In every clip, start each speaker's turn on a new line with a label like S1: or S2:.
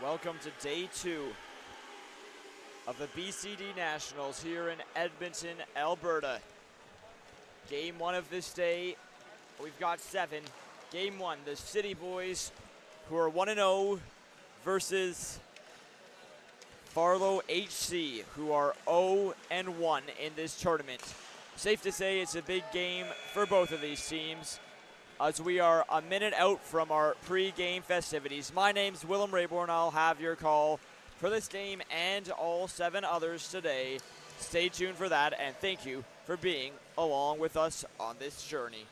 S1: Welcome to day 2 of the BCD Nationals here in Edmonton, Alberta. Game 1 of this day, we've got 7. Game 1, the City Boys, who are 1-0, versus Farlo HC, who are 0-1 in this tournament. Safe to say it's a big game for both of these teams, as we are a minute out from our pre-game festivities. My name's Willem Rayborn. I'll have your call for this game and all 7 others today. Stay tuned for that, and thank you for being along with us on this journey.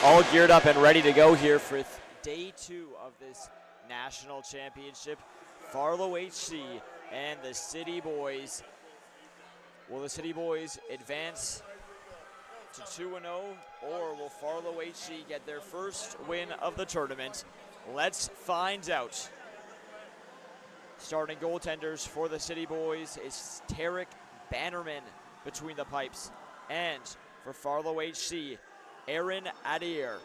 S1: all geared up and ready to go here for day 2 of this national championship. Farlo HC and the City Boys. Will the City Boys advance to 2-0, or will Farlo HC get their first win of the tournament? Let's find out. Starting goaltenders for the City Boys is Tarek Bannerman between the pipes. And for Farlo HC, Aaron Adair.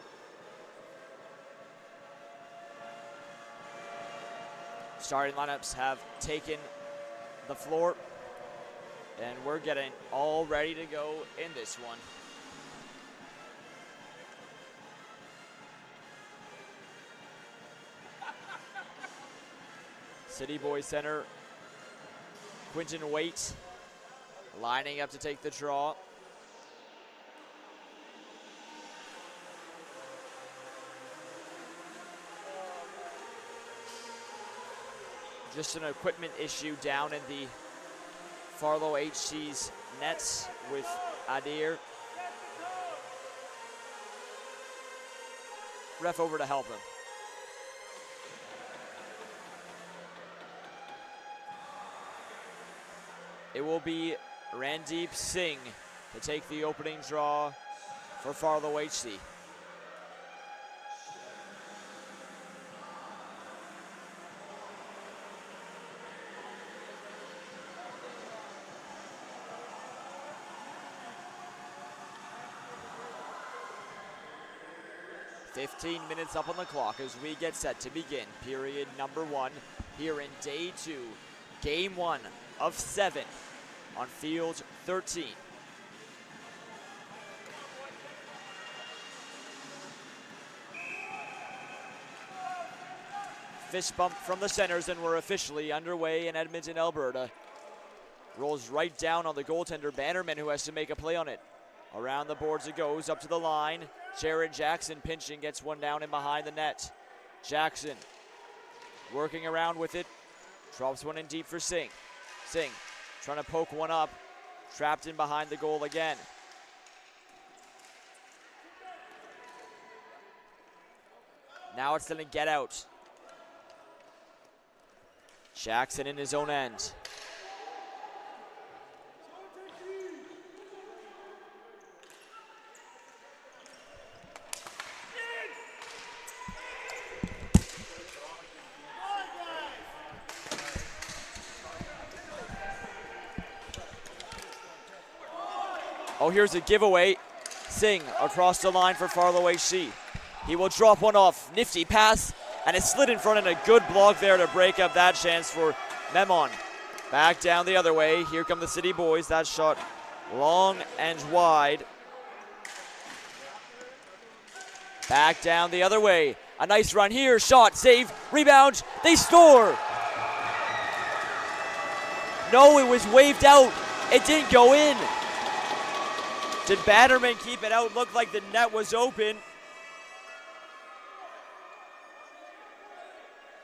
S1: Starting lineups have taken the floor, and we're getting all ready to go in this one. City Boys center, Quinton Waite, lining up to take the draw. Just an equipment issue down in the Farlo HC's nets with Adair. Ref over to help him. It will be Randeep Singh to take the opening draw for Farlo HC. "15 minutes up on the clock as we get set to begin period number 1 here in day 2, game 1 of 7 on field 13. Fist bump from the centers, and we're officially underway in Edmonton, Alberta. Rolls right down on the goaltender Bannerman, who has to make a play on it. Around the boards it goes, up to the line. Jared Jackson pinching, gets one down and behind the net. Jackson working around with it, drops one in deep for Singh. Singh trying to poke one up, trapped in behind the goal again. Now it's going to get out. Jackson in his own end. Oh, here's a giveaway. Singh across the line for Farlo HC. He will drop one off. Nifty pass, and it slid in front, and a good block there to break up that chance for Memon. Back down the other way. Here come the City Boys. That shot long and wide. Back down the other way. A nice run here. Shot, save, rebound. They score. No, it was waved out. It didn't go in. Did Bannerman keep it out? Looked like the net was open.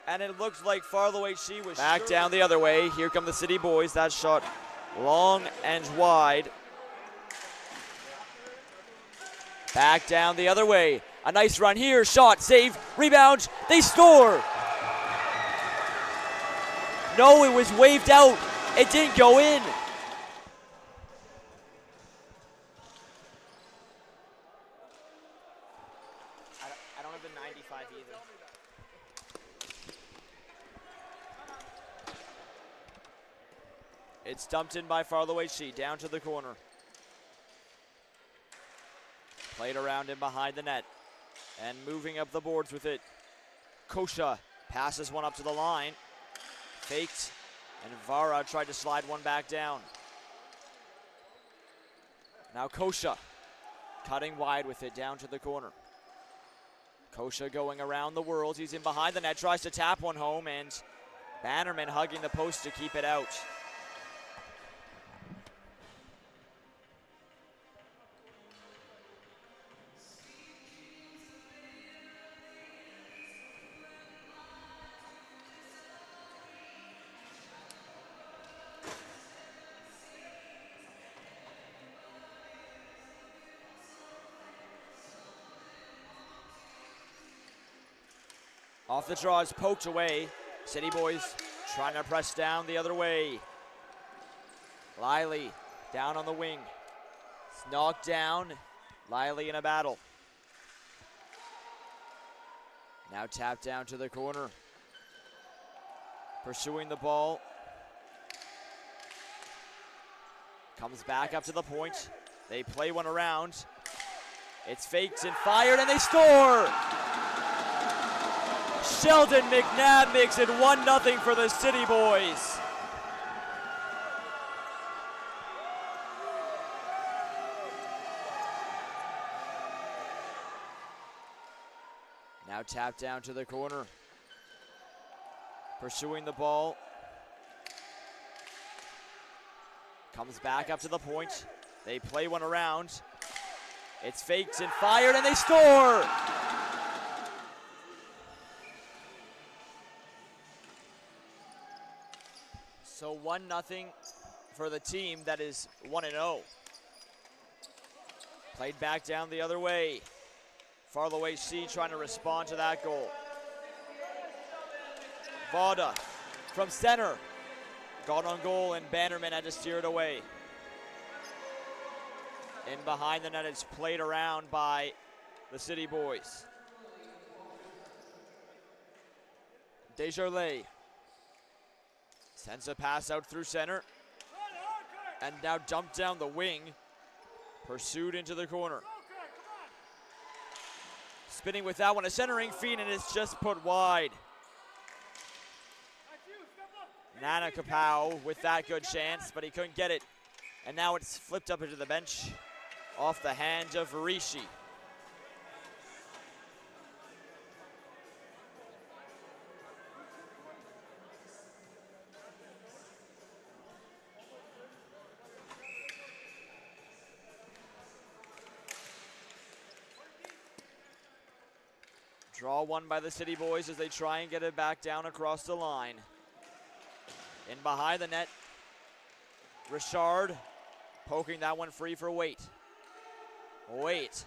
S1: And it looks like Farlo HC was back down the other way. Here come the City Boys. That shot long and wide. Back down the other way. A nice run here. Shot, save, rebound. They score. No, it was waved out. It didn't go in. I don't have the 95 either. It's dumped in by Farlo HC, down to the corner. Played around in behind the net and moving up the boards with it. Kosha passes one up to the line. Faked, and Vara tried to slide one back down. Now Kosha cutting wide with it down to the corner. Kosha going around the world. He's in behind the net, tries to tap one home, and Bannerman hugging the post to keep it out. Off the draw is poked away. City Boyz trying to press down the other way. Lively down on the wing. It's knocked down. Lively in a battle. Now tapped down to the corner. Pursuing the ball. Comes back up to the point. They play one around. It's faked and fired, and they score! Sheldon McNabb makes it 1-0 for the City Boyz. Now tapped down to the corner. Pursuing the ball. Comes back up to the point. They play one around. It's faked and fired, and they score! So 1-0 for the team that is 1-0. Played back down the other way. Farlo HC trying to respond to that goal. Vauda from center. Got on goal, and Bannerman had to steer it away. In behind the net, it's played around by the City Boyz. Desjardins sends a pass out through center. And now dumped down the wing. Pursued into the corner. Spinning with that one, a centering feed, and it's just put wide. Nana Kapow with that good chance, but he couldn't get it. And now it's flipped up into the bench off the hand of Rishi. Draw one by the City Boyz as they try and get it back down across the line. In behind the net, Richard poking that one free for Waite. Waite,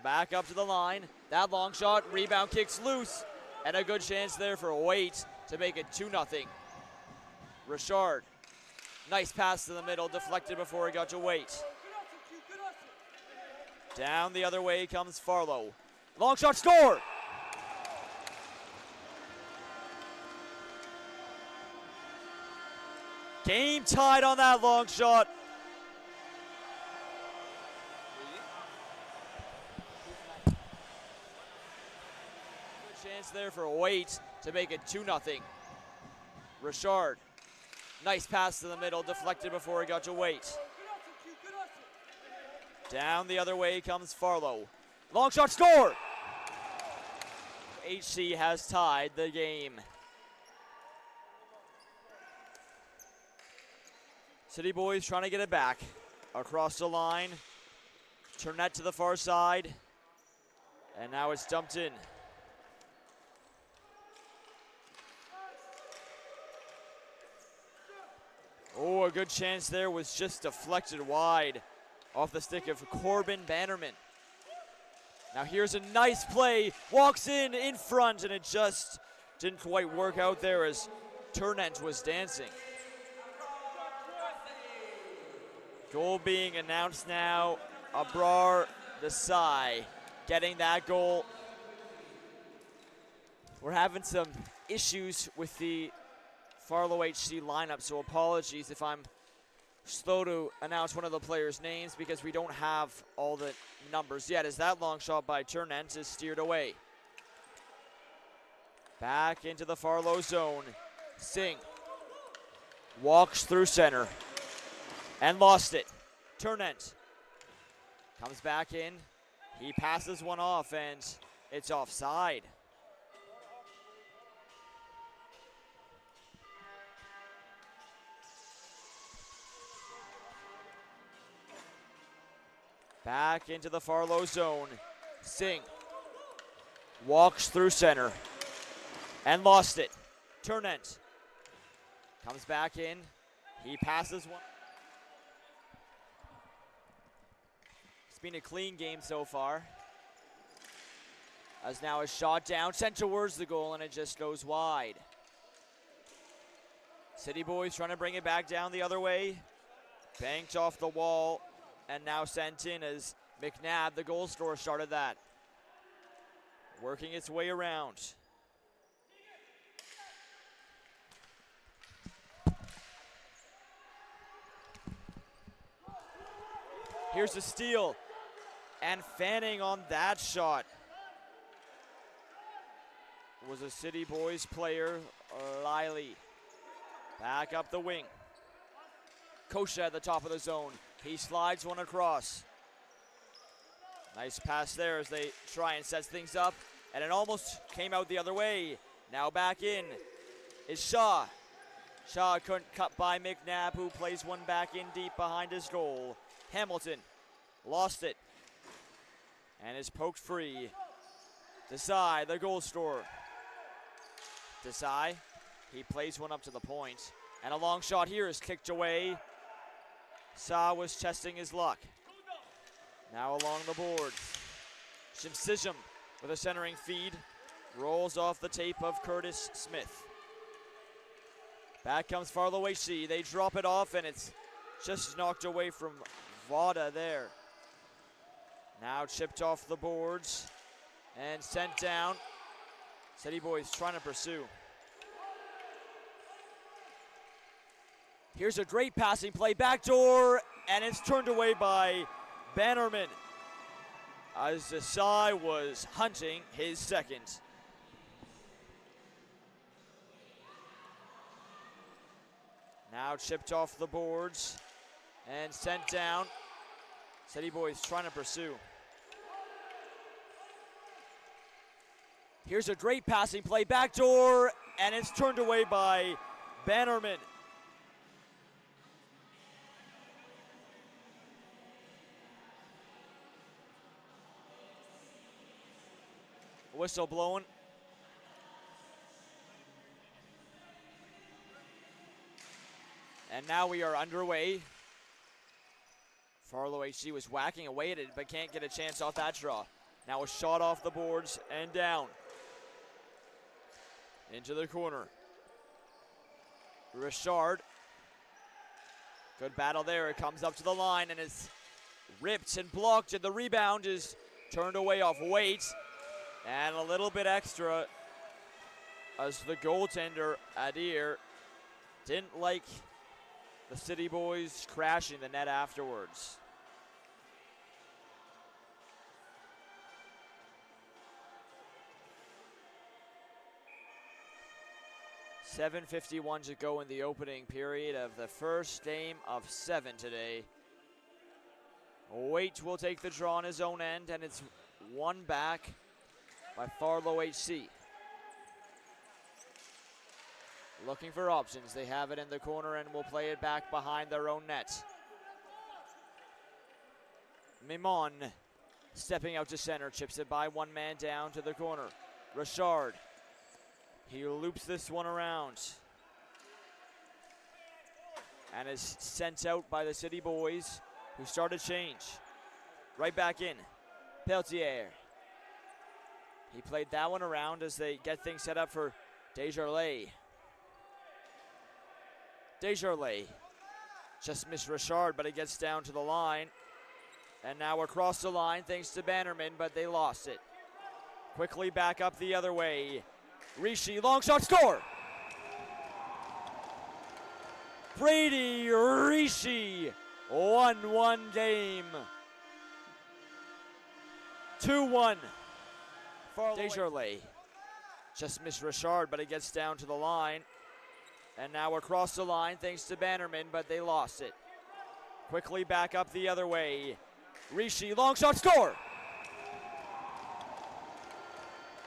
S1: back up to the line. That long shot, rebound kicks loose, and a good chance there for Waite to make it 2-0. Richard, nice pass to the middle, deflected before he got to Waite. Down the other way comes Farlo. Long shot, score! Game tied on that long shot. Good chance there for Waite to make it 2-0. Richard, nice pass to the middle, deflected before he got to Waite. Down the other way comes Farlo. Long shot, score! HC has tied the game. City Boyz trying to get it back. Across the line. Turnett to the far side. And now it's dumped in. Oh, a good chance there was just deflected wide off the stick of Corbin Bannerman. Now here's a nice play. Walks in front, and it just didn't quite work out there as Turnett was dancing. Goal being announced now. Abrar Desai getting that goal. We're having some issues with the Farlo HC lineup, so apologies if I'm slow to announce one of the players' names because we don't have all the numbers yet, as that long shot by Turnent is steered away. Back into the Farlo zone. Singh walks through center and lost it. Turnent comes back in. He passes one off, and it's offside. Back into the Farlo zone. Singh walks through center and lost it. Turnent comes back in. He passes one. It's been a clean game so far. As now a shot down, sent towards the goal, and it just goes wide. City Boys trying to bring it back down the other way. Banked off the wall, and now sent in as McNabb, the goal scorer, started that. Working its way around. Here's a steal, and fanning on that shot was a City Boys player, Liley. Back up the wing. Kosha at the top of the zone. He slides one across. Nice pass there as they try and set things up, and it almost came out the other way. Now back in is Shaw. Shaw couldn't cut by McNabb, who plays one back in deep behind his goal. Hamilton lost it and is poked free. Desai, the goal scorer. Desai, he plays one up to the point, and a long shot here is kicked away. Sa was testing his luck. Now along the boards. Shimsijam with a centering feed. Rolls off the tape of Curtis Smith. Back comes Farlo HC. They drop it off, and it's just knocked away from Vada there. Now chipped off the boards and sent down. City Boys trying to pursue. Here's a great passing play, backdoor, and it's turned away by Bannerman as Desai was hunting his second. Now chipped off the boards and sent down. City Boys trying to pursue. Here's a great passing play, backdoor, and it's turned away by Bannerman. Whistle blowing. And now we are underway. Farlo HC was whacking away at it, but can't get a chance off that draw. Now a shot off the boards and down. Into the corner. Richard. Good battle there. It comes up to the line and is ripped and blocked, and the rebound is turned away off weight. And a little bit extra as the goaltender, Adir, didn't like the City Boys crashing the net afterwards. .7:51 to go in the opening period of the first game of 7 today. Waite will take the draw on his own end, and it's won back by Farlo HC. Looking for options. They have it in the corner and will play it back behind their own net. Mimon stepping out to center, chips it by one man down to the corner. Richard. He loops this one around and is sent out by the City Boys, who start a change. Right back in. Peltier. He played that one around as they get things set up for Desjardins. Desjardins just missed Richard, but it gets down to the line. And now across the line thanks to Bannerman, but they lost it. Quickly back up the other way. Rishi, long shot, score! Brady Rishi, 1-1 game. 2-1. Desjardins just missed Richard, but it gets down to the line. And now across the line thanks to Bannerman, but they lost it. Quickly back up the other way. Rishi, long shot, score!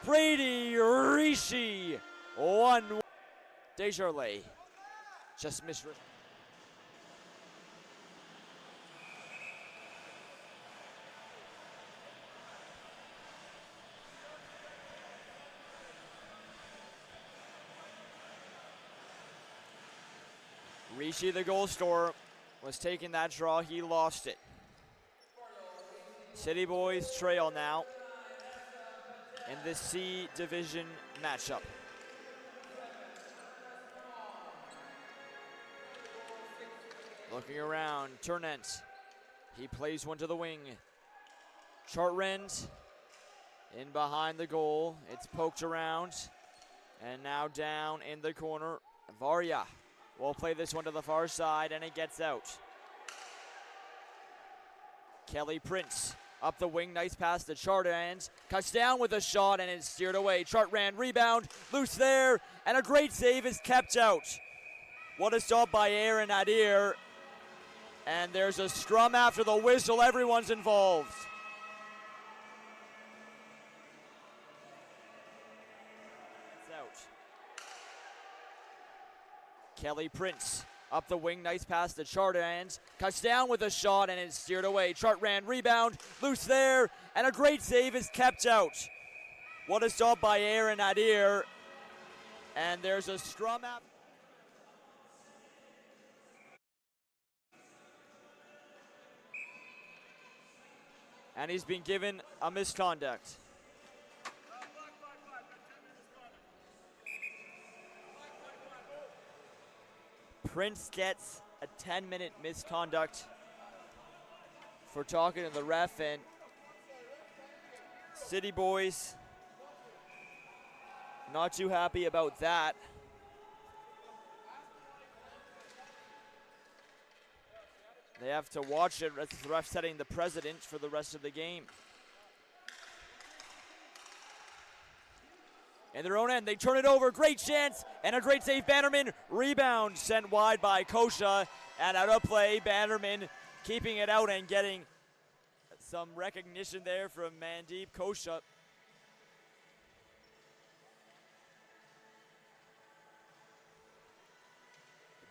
S1: Brady Rishi, 1-1. Desjardins just missed. Rishi, the goal scorer, was taking that draw. He lost it. City Boys trail now in this C division matchup. Looking around, Turnent. He plays one to the wing. Chartrand in behind the goal. It's poked around. And now down in the corner. Varya will play this one to the far side, and it gets out. Kelly Prince up the wing, nice pass to Chartrand. Cuts down with a shot, and it's steered away. Chartrand rebound, loose there, and a great save is kept out. What a stop by Aaron Adir. And there's a scrum after the whistle. Everyone's involved. It's out. Kelly Prince up the wing, nice pass to Chartrand. Cuts down with a shot, and it's steered away. Chartrand rebound, loose there, and a great save is kept out. What a stop by Aaron Adir. And there's a scrum after. And he's been given a misconduct. Prince gets a 10-minute misconduct for talking to the ref, and City Boyz not too happy about that. They have to watch it. The ref setting the precedent for the rest of the game. In their own end, they turn it over. Great chance and a great save. Bannerman rebound sent wide by Kosha, and out of play. Bannerman keeping it out and getting some recognition there from Mandeep Kosha.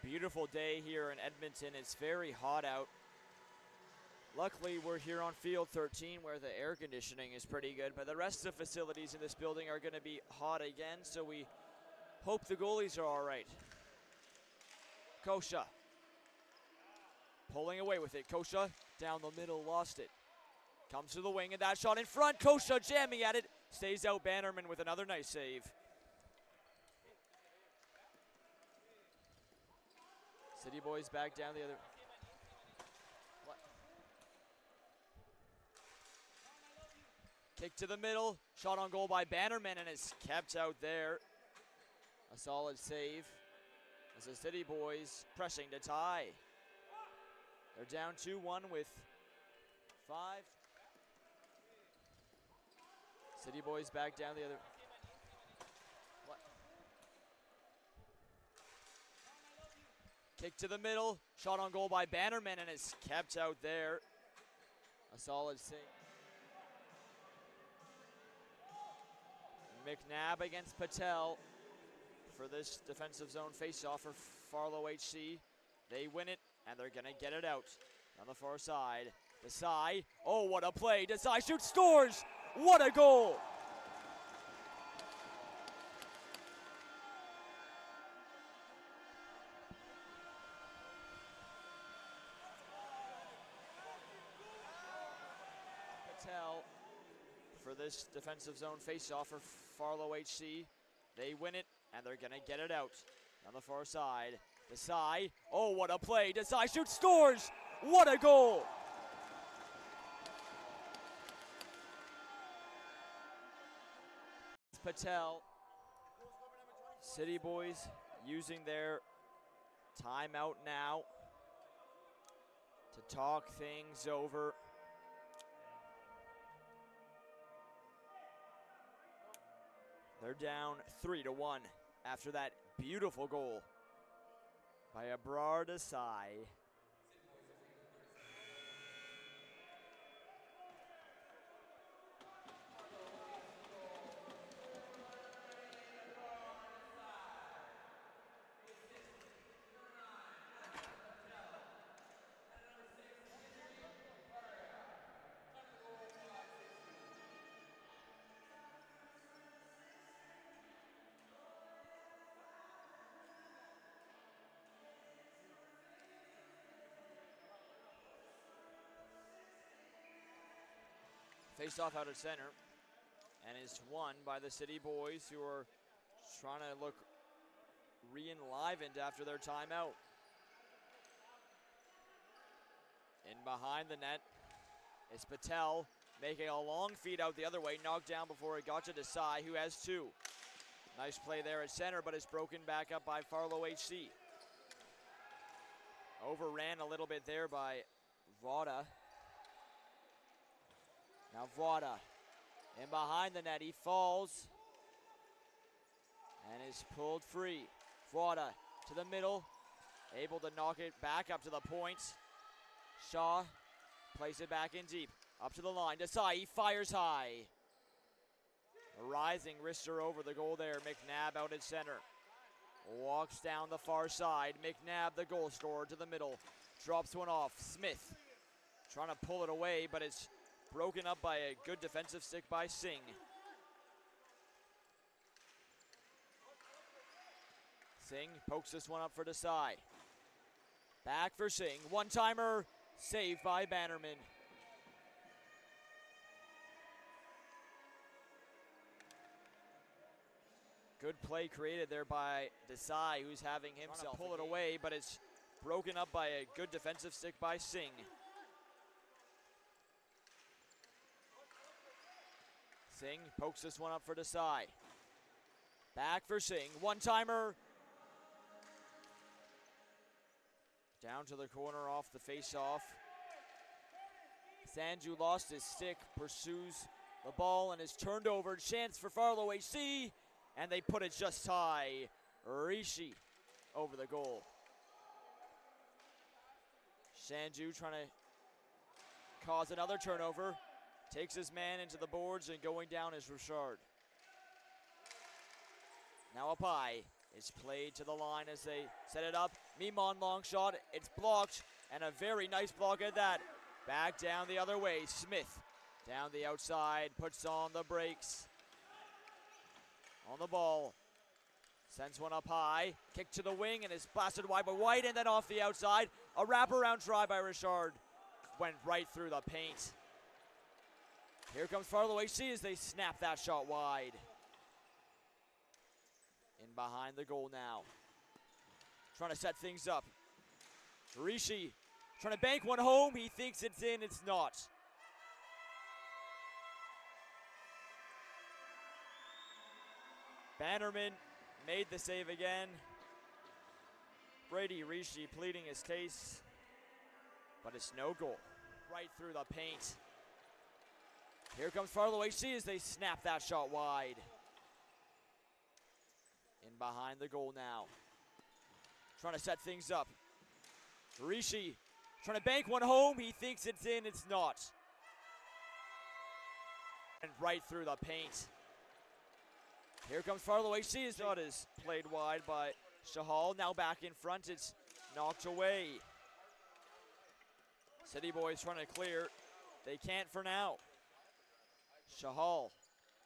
S1: Beautiful day here in Edmonton. It's very hot out. Luckily, we're here on field 13 where the air conditioning is pretty good, but the rest of the facilities in this building are going to be hot again, so we hope the goalies are all right. Kosha pulling away with it. Kosha down the middle, lost it. Comes to the wing, and that shot in front. Kosha jamming at it. Stays out. Bannerman with another nice save. City Boyz back down the other. What? Kick to the middle. Shot on goal by Bannerman, and it's kept out there. A solid save as the City Boyz pressing to tie. They're down 2-1 with 5. City Boyz back down the other. What? Kick to the middle. Shot on goal by Bannerman, and it's kept out there. A solid save. McNabb against Patel for this defensive zone faceoff for Farlo HC. They win it, and they're going to get it out on the far side. Desai, oh, what a play. Desai shoots, scores. What a goal. Patel for this defensive zone faceoff for Farlo HC. They win it, and they're going to get it out on the far side. Desai, oh, what a play. Desai shoots, scores. What a goal. Patel. City Boyz using their timeout now to talk things over. They're down 3-1 after that beautiful goal by Abrar Desai. Face off out of center. and is won by the City Boys, who are trying to look re-enlivened after their timeout. In behind the net is Patel, making a long feed out the other way, knocked down before it got to Desai, who has two. Nice play there at center, but it's broken back up by Farlo HC. Overran a little bit there by Vada. Now Vada in behind the net, he falls and is pulled free. Vada to the middle, able to knock it back up to the point. Shaw plays it back in deep, up to the line. Desai, he fires high. A rising wrister over the goal there. McNabb out at center. Walks down the far side. McNabb, the goal scorer, to the middle. Drops one off. Smith trying to pull it away, but it's broken up by a good defensive stick by Singh. Singh pokes this one up for Desai. Back for Singh. One-timer, saved by Bannerman. Good play created there by Desai, who's having himself pull it away, but it's broken up by a good defensive stick by Singh. Singh pokes this one up for Desai. Back for Singh. One-timer. Down to the corner off the face-off. Sanju lost his stick, pursues the ball, and is turned over. Chance for Farlo HC, and they put it just high. Rishi over the goal. Sanju trying to cause another turnover. Takes his man into the boards, and going down is Richard. Now up high. It's played to the line as they set it up. Mimon long shot. It's blocked, and a very nice block at that. Back down the other way. Smith down the outside, puts on the brakes. On the ball. Sends one up high. Kick to the wing, and it's blasted wide by White, and then off the outside. A wraparound try by Richard. Went right through the paint. Here comes Farlo HC as they snap that shot wide. In behind the goal now. Trying to set things up. Rishi trying to bank one home. He thinks it's in, it's not. Bannerman made the save again. Brady Rishi pleading his case, but it's no goal. Right through the paint. Here comes Farlo HC as they snap that shot wide. In behind the goal now. Trying to set things up. Rishi trying to bank one home. He thinks it's in, it's not. And right through the paint. Here comes Farlo HC. His shot is played wide by Shahal. Now back in front. It's knocked away. City Boys trying to clear. They can't for now. Shahal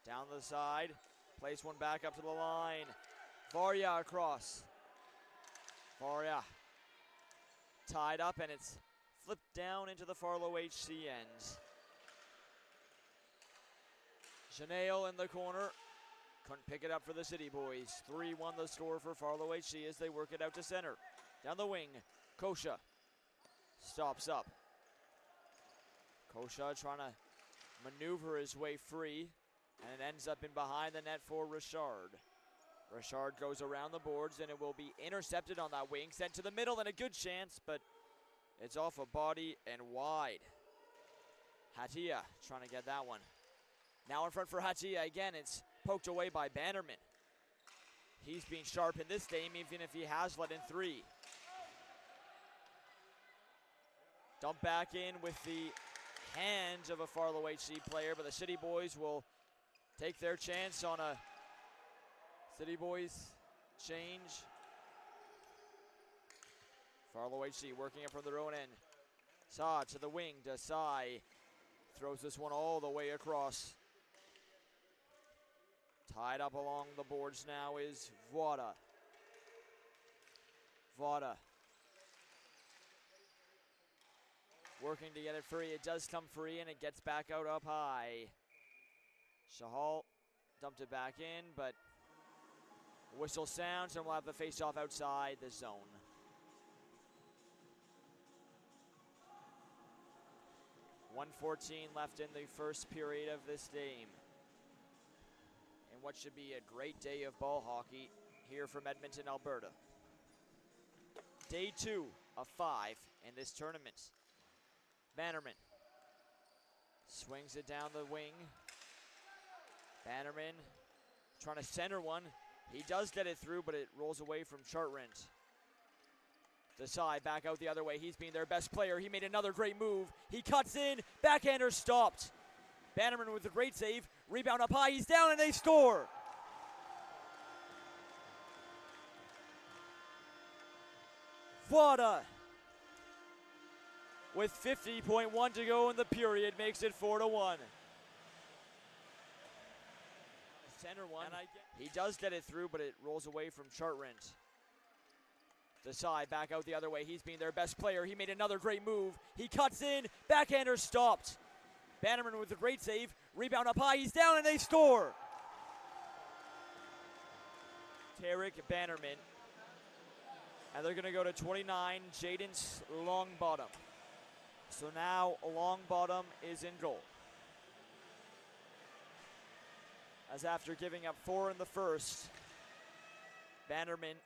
S1: down the side. Plays one back up to the line. Varya across. Varya tied up, and it's flipped down into the Farlo HC end. Janelle in the corner. Couldn't pick it up for the City Boys. 3-1 the score for Farlo HC as they work it out to center. Down the wing, Kosha stops up. Kosha trying to maneuver his way free, and it ends up in behind the net for Richard. Richard goes around the boards, and it will be intercepted on that wing. Sent to the middle, and a good chance, but it's off a body and wide. Hatia trying to get that one. Now in front for Hatia again. It's poked away by Bannerman. He's been sharp in this game, even if he has let in 3. Dump back in with the hands of a Farlo HC player, but the City Boys will take their chance on a City Boys change. Farlo HC working it from their own end. Sa to the wing. Desai throws this one all the way across. Tied up along the boards now is Vada. Vada working to get it free. It does come free, and it gets back out up high. Shahal dumped it back in, but whistle sounds, and we'll have the face-off outside the zone. .114 left in the first period of this game. And what should be a great day of ball hockey here from Edmonton, Alberta. Day 2 of 5 in this tournament. Bannerman swings it down the wing. Bannerman trying to center one. He does get it through, but it rolls away from Chartrand. Desai back out the other way. He's been their best player. He made another great move. He cuts in. Backhander stopped. Bannerman with a great save. Rebound up high. He's down and they score. Wada, with 50.1 to go in the period, makes it 4-1. Center one. He does get it through, but it rolls away from Chartrand. Desai back out the other way. He's been their best player. He made another great move. He cuts in. Backhander stopped. Bannerman with a great save. Rebound up high. He's down and they score. Tarek Bannerman. And they're going to go to 29, Jaden Longbottom. So now Longbottom is in goal. As after giving up 4 in the first, Bannerman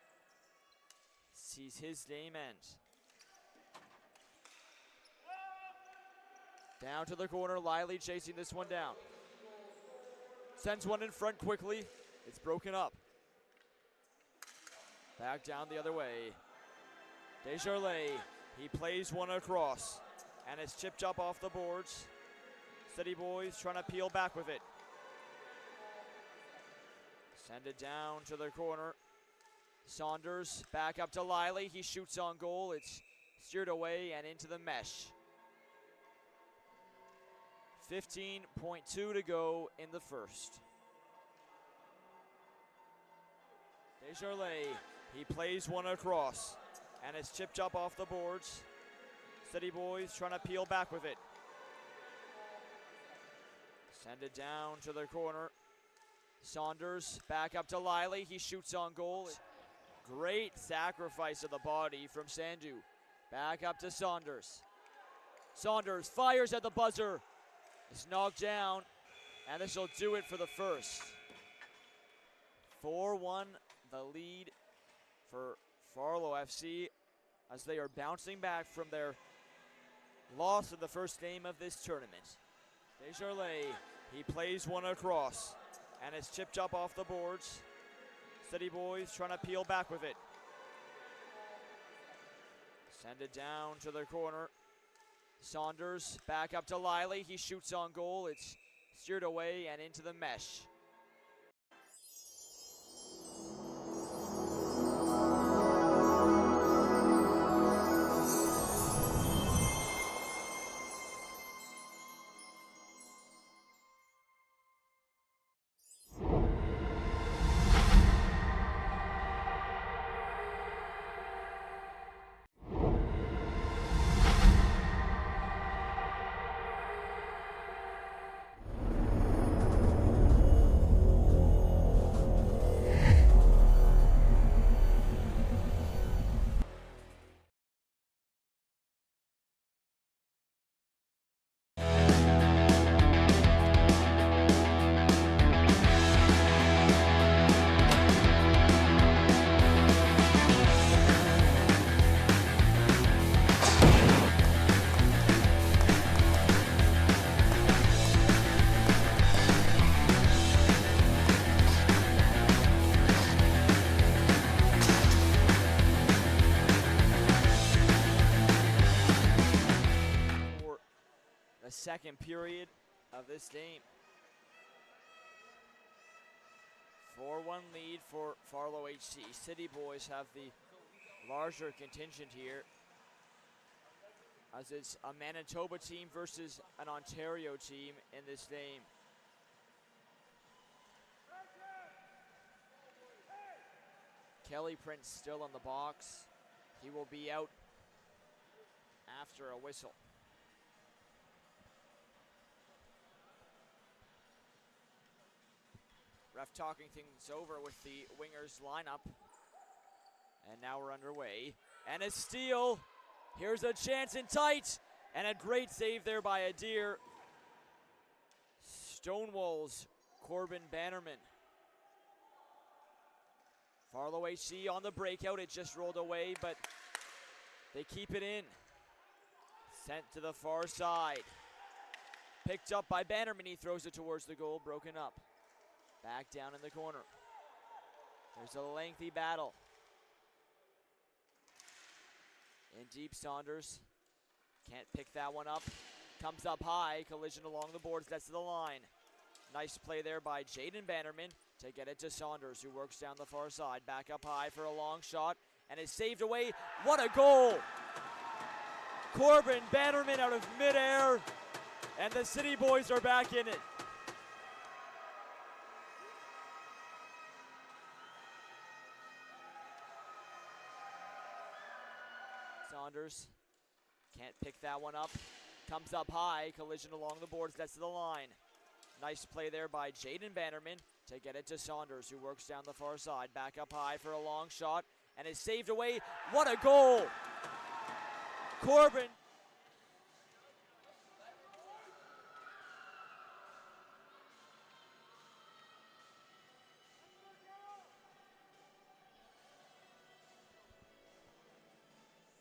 S1: sees his game end. Down to the corner, Lively chasing this one down. Sends one in front quickly. It's broken up. Back down the other way. Desjardins, he plays one across. And it's chipped up off the boards. City Boys trying to peel back with it. Send it down to the corner. Saunders back up to Lively. He shoots on goal. It's steered away and into the mesh. 15.2 to go in the first. Desjardins, he plays one across. And it's chipped up off the boards. City Boys trying to peel back with it. Send it down to the corner. Saunders back up to Lively. He shoots on goal. Great sacrifice of the body from Sandu. Back up to Saunders. Saunders fires at the buzzer. It's knocked down, and this will do it for the first. 4-1 the lead for Farlo FC as they are bouncing back from their loss in the first game of this tournament. Desjardins, he plays one across, and it's chipped up off the boards. City Boys trying to peel back with it. Send it down to the corner. Saunders back up to Lively. He shoots on goal. It's steered away and into the mesh. Second period of this game. 4-1 lead for Farlo HC. City Boys have the larger contingent here, as it's a Manitoba team versus an Ontario team in this game. Kelly Prince still on the box. He will be out after a whistle. Ref talking things over with the wingers lineup. And now we're underway. And a steal. Here's a chance in tight. And a great save there by Adair. Stonewall's Corbin Bannerman. Farlo HC on the breakout. It just rolled away, but they keep it in. Sent to the far side. Picked up by Bannerman. He throws it towards the goal. Broken up. Back down in the corner. There's a lengthy battle. In deep, Saunders. Can't pick that one up. Comes up high. Collision along the boards. That's to the line. Nice play there by Jaden Bannerman to get it to Saunders, who works down the far side. Back up high for a long shot. And is saved away. What a goal! Corbin Bannerman out of midair. And the City Boys are back in it. Saunders can't pick that one up. Comes up high. Collision along the boards. That's to the line. Nice play there by Jaden Bannerman to get it to Saunders, who works down the far side. Back up high for a long shot. And is saved away. What a goal! Corbin.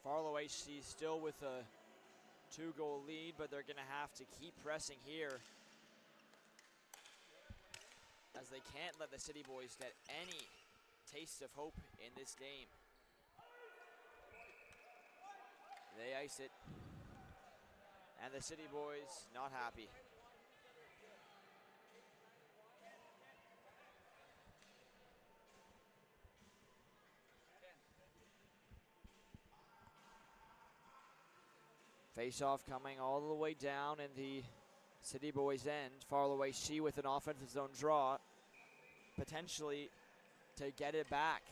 S1: Farlo HC still with a 2-goal lead, but they're going to have to keep pressing here, as they can't let the City Boys get any taste of hope in this game. They ice it, and the City Boys not happy. Face-off coming all the way down in the City Boys' end. Farlo HC with an offensive zone draw, potentially to get it back.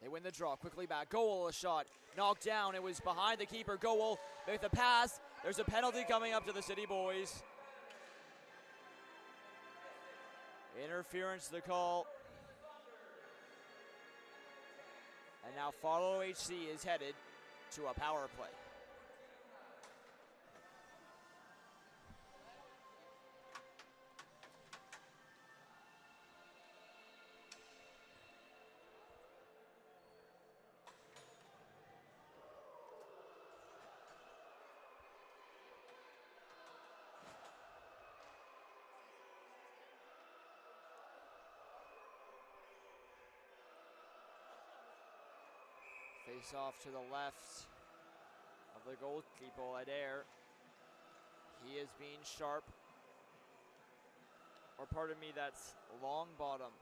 S1: They win the draw, quickly back. Goal, a shot, knocked down. It was behind the keeper. Goal with a pass. There's a penalty coming up to the City Boys. Interference, the call. And now Farlo HC is headed to a power play. Face off to the left of the goalkeeper, Adair. He is being sharp. Or pardon me, that's Longbottom,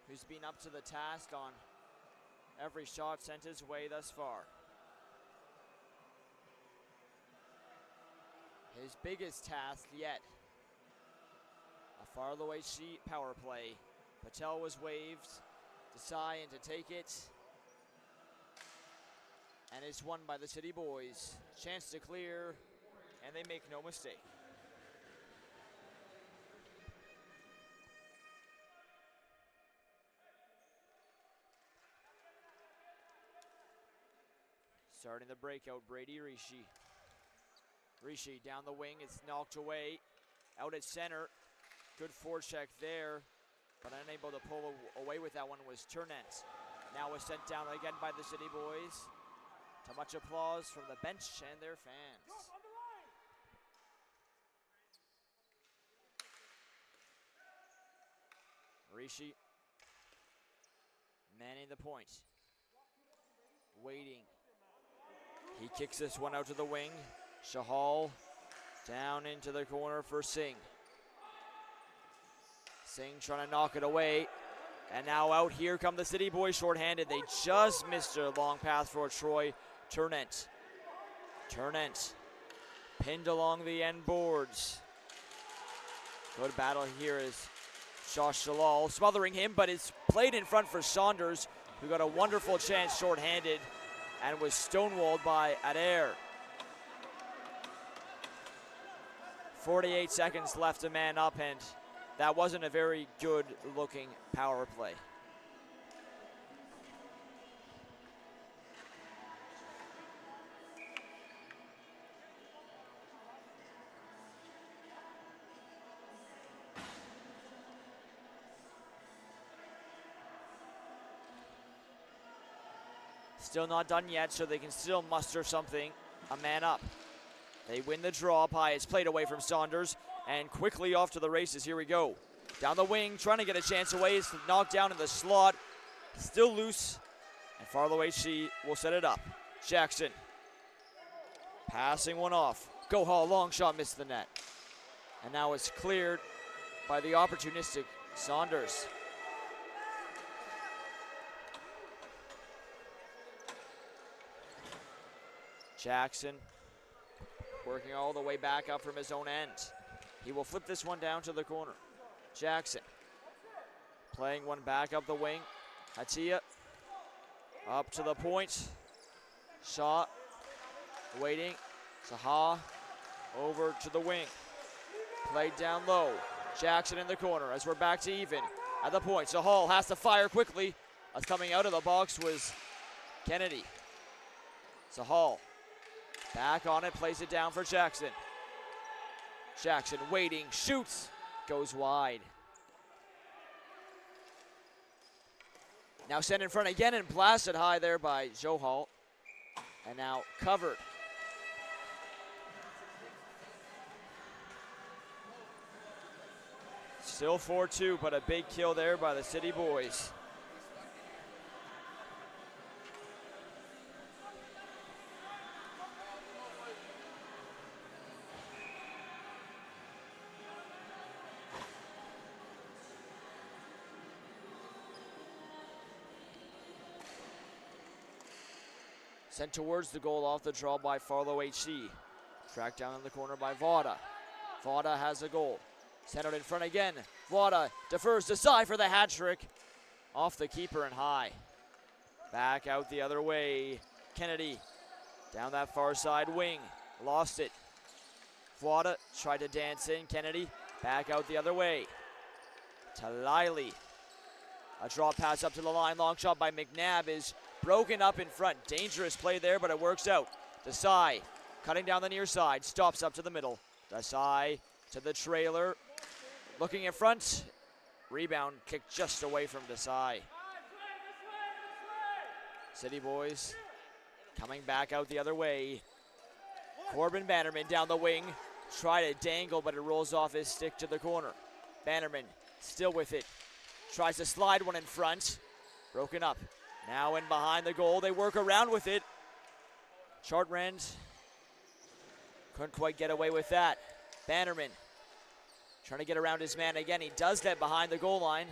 S1: who's been up to the task on every shot sent his way thus far. His biggest task yet. A Farlo HC power play. Patel was waved. Desai in to take it. And it's won by the City Boys. Chance to clear, and they make no mistake. Starting the breakout, Brady Rishi. Rishi down the wing, it's knocked away. Out at center, good forecheck there, but unable to pull away with that one was Turnent. Now was sent down again by the City Boys. To much applause from the bench and their fans. Rishi manning the point. Waiting. He kicks this one out to the wing. Shahal down into the corner for Singh. Singh trying to knock it away. And now out here come the City Boys shorthanded. They just missed a long pass for Troy Turnent. Turnent pinned along the end boards. Good battle here is Josh Shalal smothering him, but it's played in front for Saunders, who got a wonderful chance shorthanded and was stonewalled by Adair. 48 seconds left to man up, and that wasn't a very good looking power play. Still not done yet, so they can still muster something. A man up. They win the draw. Pye is played away from Saunders, and quickly off to the races. Here we go. Down the wing, trying to get a chance away. Is knocked down in the slot. Still loose, and Farlo HC will set it up. Jackson. Passing one off. Go Hall, long shot, missed the net. And now it's cleared by the opportunistic Saunders. Jackson working all the way back up from his own end. He will flip this one down to the corner. Jackson playing one back up the wing. Hatia up to the point. Shot waiting. Saha over to the wing. Played down low. Jackson in the corner as we're back to even at the point. So Hall has to fire quickly. As coming out of the box was Kennedy. So Hall back on it, plays it down for Jackson. Jackson waiting, shoots, goes wide. Now sent in front again and blasted high there by Joe Hall. And now covered. Still 4-2, but a big kill there by the City Boys. Sent towards the goal off the draw by Farlo HC. Tracked down in the corner by Vada. Vada has a goal. Centered in front again. Vada defers to side for the hat trick. Off the keeper and high. Back out the other way. Kennedy down that far side wing. Lost it. Vada tried to dance in. Kennedy back out the other way. To Liley. A drop pass up to the line. Long shot by McNabb is broken up in front. Dangerous play there, but it works out. Desai cutting down the near side. Stops up to the middle. Desai to the trailer. Looking in front. Rebound kicked just away from Desai. City Boys coming back out the other way. Corbin Bannerman down the wing. Try to dangle, but it rolls off his stick to the corner. Bannerman still with it. Tries to slide one in front. Broken up. Now in behind the goal. They work around with it. Chartrand couldn't quite get away with that. Bannerman trying to get around his man again. He does that behind the goal line.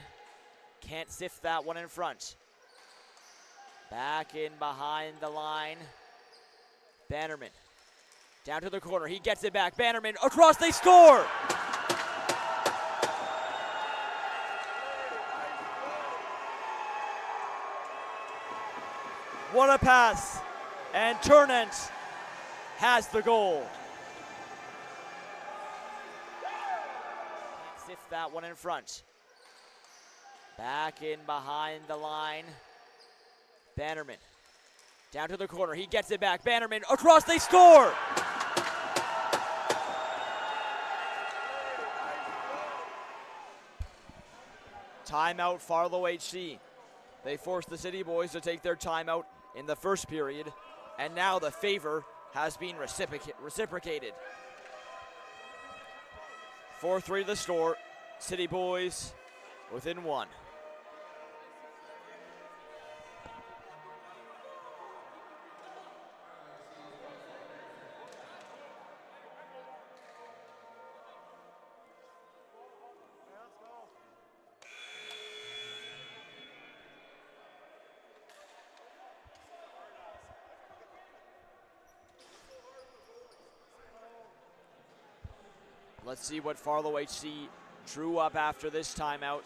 S1: Can't sift that one in front. Back in behind the line. Bannerman down to the corner. He gets it back. Bannerman across. They score! What a pass. And Turnant has the goal. Can't sift that one in front. Back in behind the line. Bannerman down to the corner. He gets it back. Bannerman across. They score! Timeout Farlo HC. They forced the City Boys to take their timeout in the first period, and now the favor has been reciprocated. 4-3 the score. City Boys within one. Let's see what Farlo HC drew up after this timeout.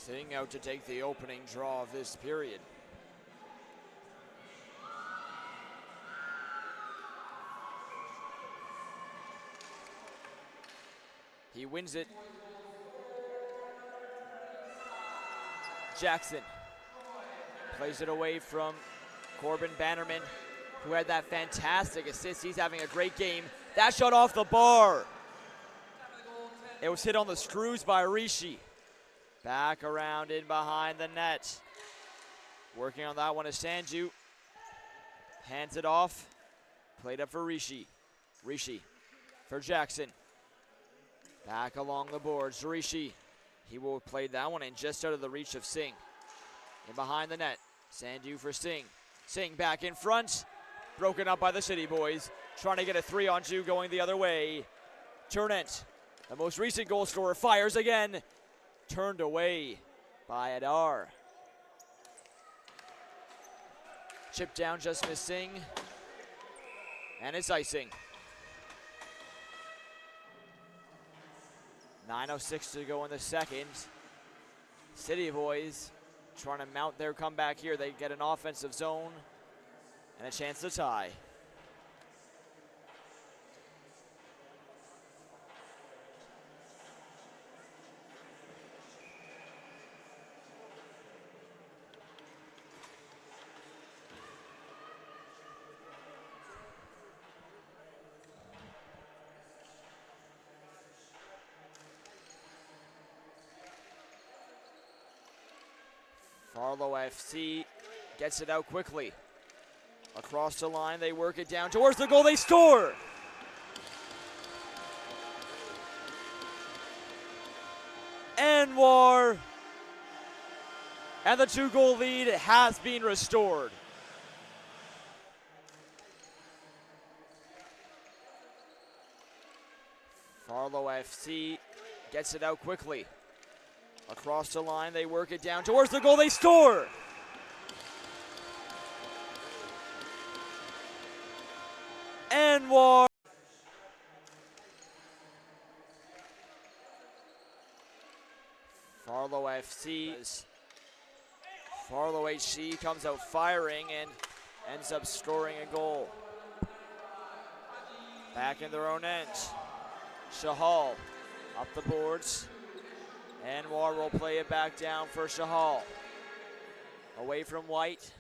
S1: Singh out to take the opening draw of this period. He wins it. Jackson plays it away from Corbin Bannerman, who had that fantastic assist. He's having a great game. That shot off the bar. It was hit on the screws by Rishi. Back around in behind the net. Working on that one is Sanju. Hands it off. Played up for Rishi. Rishi for Jackson. Back along the boards, Rishi. He will play that one in just out of the reach of Singh. In behind the net, Sandu for Singh. Singh back in front. Broken up by the City Boys. Trying to get a 3-on-2 going the other way. Turnant, the most recent goal scorer, fires again. Turned away by Adar. Chip down, just missed Singh. And it's icing. 9:06 to go in the second. City Boys trying to mount their comeback here. They get an offensive zone and a chance to tie. Farlo FC gets it out quickly. Across the line, they work it down towards the goal, they score! Anwar! And the 2-goal lead has been restored. Farlo FC gets it out quickly. Across the line, they work it down towards the goal, they score! Anwar! Farlo FC. Farlo HC comes out firing and ends up scoring a goal. Back in their own end. Shahal up the boards. Anwar will play it back down for Shahal. Away from White.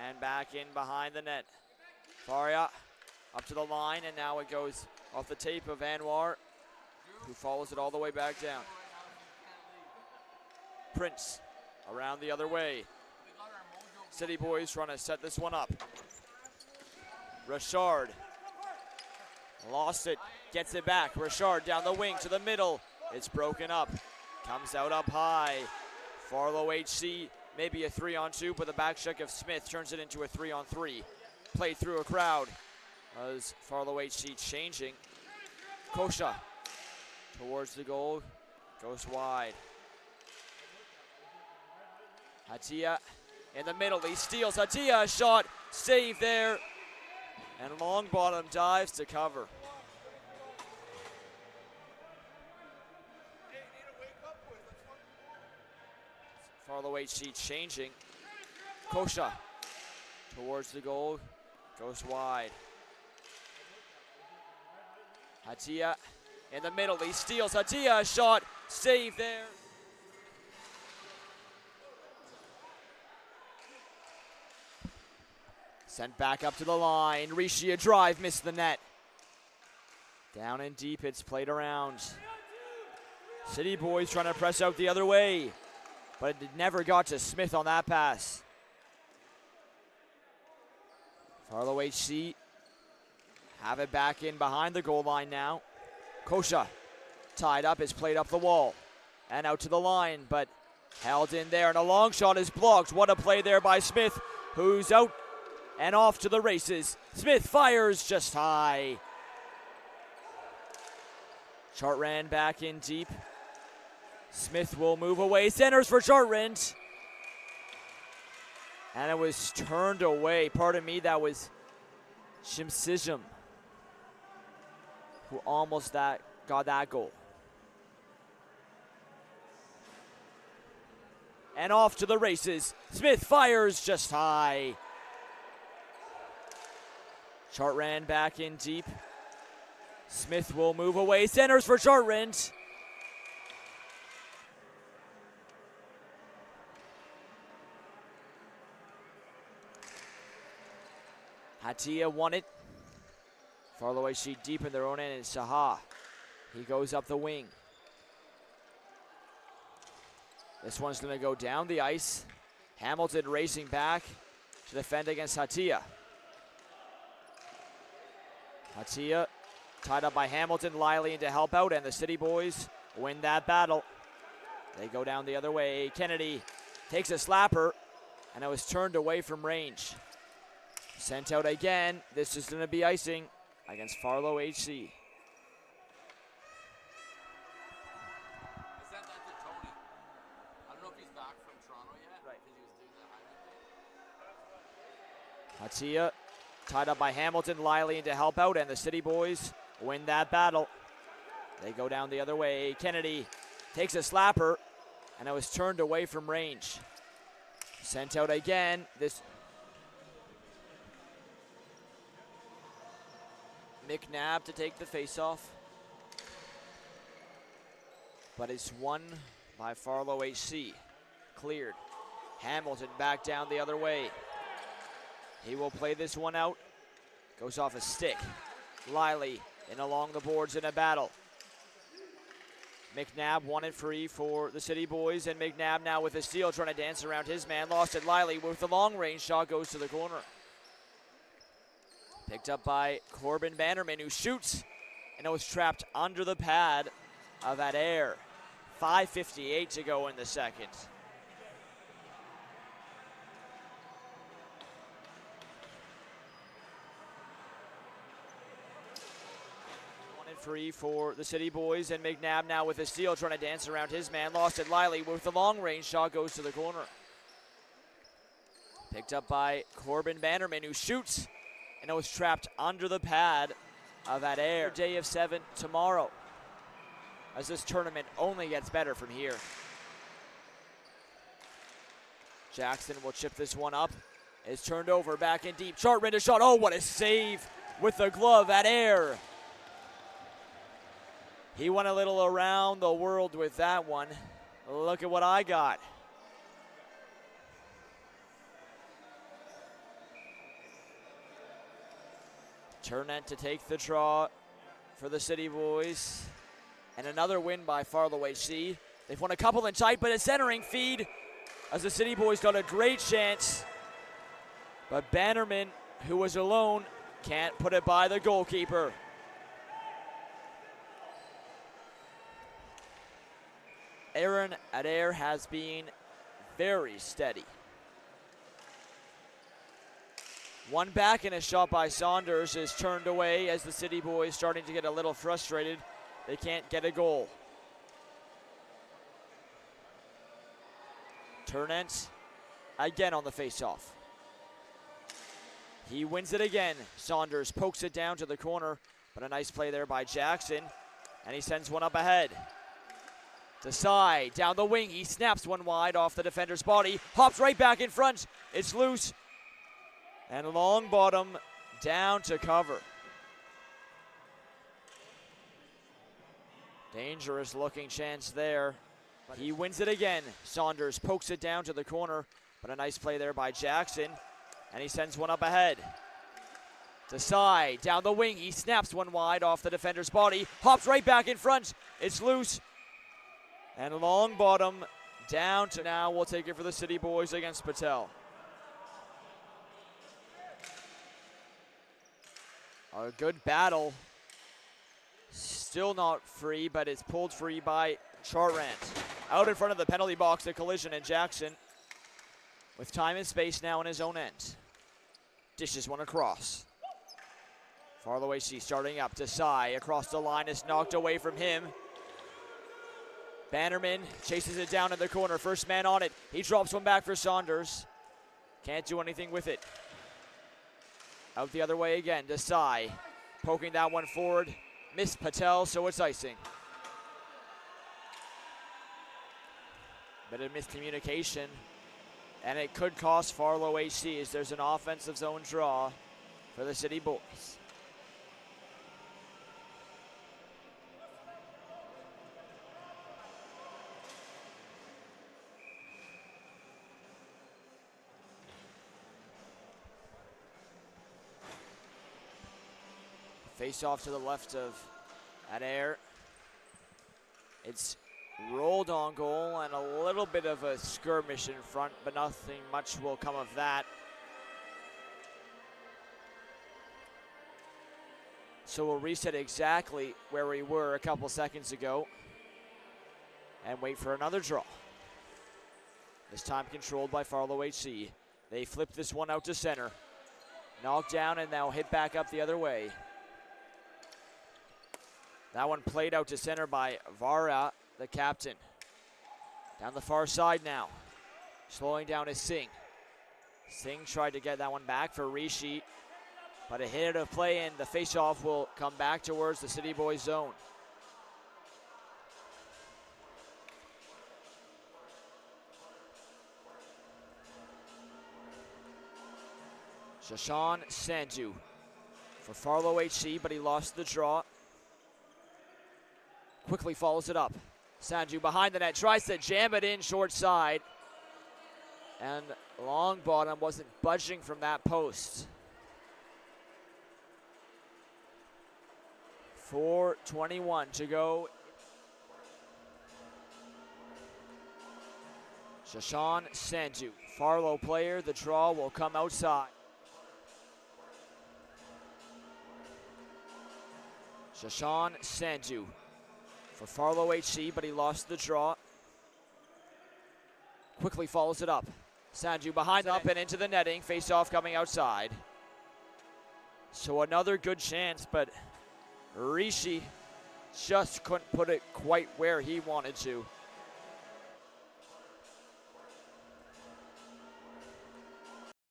S1: And back in behind the net. Faria up to the line, and now it goes off the tape of Anwar, who follows it all the way back down. Prince around the other way. City Boys trying to set this one up. Richard lost it, gets it back. Richard down the wing to the middle. It's broken up. Comes out up high. Farlo HC, maybe a 3-on-2, but the back check of Smith turns it into a 3-on-3. Played through a crowd. As Farlo HC changing. Kosha towards the goal. Goes wide. Hatia in the middle. He steals. Hatia, a shot. Save there. And long bottom dives to cover. Farlo HC changing. Kosha towards the goal. Goes wide. Hatia in the middle. He steals. Hatia, a shot. Save there. Sent back up to the line. Rishi, a drive, missed the net. Down and deep, it's played around. City Boys trying to press out the other way, but it never got to Smith on that pass. Farlo HC have it back in behind the goal line now. Kosha tied up, is played up the wall and out to the line, but held in there, and a long shot is blocked. What a play there by Smith, who's out and off to the races. Smith fires just high. Chartrand back in deep. Smith will move away, centers for Chartrand. And it was turned away. Pardon me, that was Shimsijam who almost got that goal. and off to the races. Smith fires just high. Chartrand back in deep. Smith will move away, centers for Chartrand. Hatia won it. Farlo HC deep in their own end, and Saha. He goes up the wing. This one's going to go down the ice. Hamilton racing back to defend against Hatia. Hatia tied up by Hamilton, Liley in to help out, and the City Boys win that battle. They go down the other way. Kennedy takes a slapper, and it was turned away from range. Sent out again. This is going to be icing against Farlo HC.
S2: I sent that to Tony. I don't know if he's back from Toronto yet.
S1: Right.
S2: Because he was doing the highway thing.
S1: Hatia tied up by Hamilton, Liley in to help out, and the City Boys win that battle. They go down the other way. Kennedy takes a slapper, and it was turned away from range. Sent out again. McNabb to take the faceoff, but it's won by Farlo HC. Cleared. Hamilton back down the other way. He will play this one out. Goes off a stick. Liley in along the boards in a battle. McNabb won it free for the City Boys, and McNabb now with a steal trying to dance around his man. Lost it. Liley with the long range shot goes to the corner. Picked up by Corbin Bannerman, who shoots, and it was trapped under the pad of that air. 5:58 to go in the second. One and free for the City Boys, and McNabb now with a steal trying to dance around his man. Lost it. Liley with the long range shot goes to the corner. Picked up by Corbin Bannerman, who shoots, and it was trapped under the pad of that air. Day of 7 tomorrow, as this tournament only gets better from here. Jackson will chip this one up. It's turned over, back in deep. Chartrand a shot. Oh, what a save with the glove at air. He went a little around the world with that one. Look at what I got. Turnant to take the draw for the City Boys. And another win by Farlo HC. They've won a couple in tight, but a centering feed as the City Boys got a great chance. But Bannerman, who was alone, can't put it by the goalkeeper. Aaron Adair has been very steady. One back, and a shot by Saunders is turned away as the City Boys starting to get a little frustrated. They can't get a goal. Turnant again on the faceoff. He wins it again. Saunders pokes it down to the corner, but a nice play there by Jackson, and he sends one up ahead. Desai down the wing. He snaps one wide off the defender's body. Hops right back in front. It's loose. And long bottom down to cover. Dangerous looking chance there. But he wins it again. Saunders pokes it down to the corner, but a nice play there by Jackson, and he sends one up ahead. Desai down the wing. He snaps one wide off the defender's body. Hops right back in front. It's loose. And long bottom down to now. We'll take it for the City Boys against Patel. A good battle. Still not free, but it's pulled free by Chartrand. Out in front of the penalty box, the collision, and Jackson with time and space now in his own end. Dishes one across. Farlo HC starting up. Desai across the line is knocked away from him. Bannerman chases it down in the corner. First man on it. He drops one back for Saunders. Can't do anything with it. Out the other way again. Desai poking that one forward. Missed Patel, so it's icing. Bit of miscommunication, and it could cost Farlo HC as there's an offensive zone draw for the City Boys. Face off to the left of Adair. It's rolled on goal and a little bit of a skirmish in front, but nothing much will come of that. So we'll reset exactly where we were a couple seconds ago and wait for another draw. This time controlled by Farlo HC. They flip this one out to center. Knocked down and now hit back up the other way. That one played out to center by Vara, the captain. Down the far side now. Slowing down is Singh. Singh tried to get that one back for Rishi, but a hit out of play and the face-off will come back towards the City Boys zone. Shashan Sandhu for Farlo HC, but he lost the draw. Quickly follows it up. Sandhu behind the net, tries to jam it in short side. And Longbottom wasn't budging from that post. 4:21 to go. Shashan Sandhu, Farlo player, the draw will come outside. Shashan Sandhu for Farlo HC, but he lost the draw. Quickly follows it up. Sandhu behind up and into the netting. Face off coming outside. So another good chance, but Rishi just couldn't put it quite where he wanted to.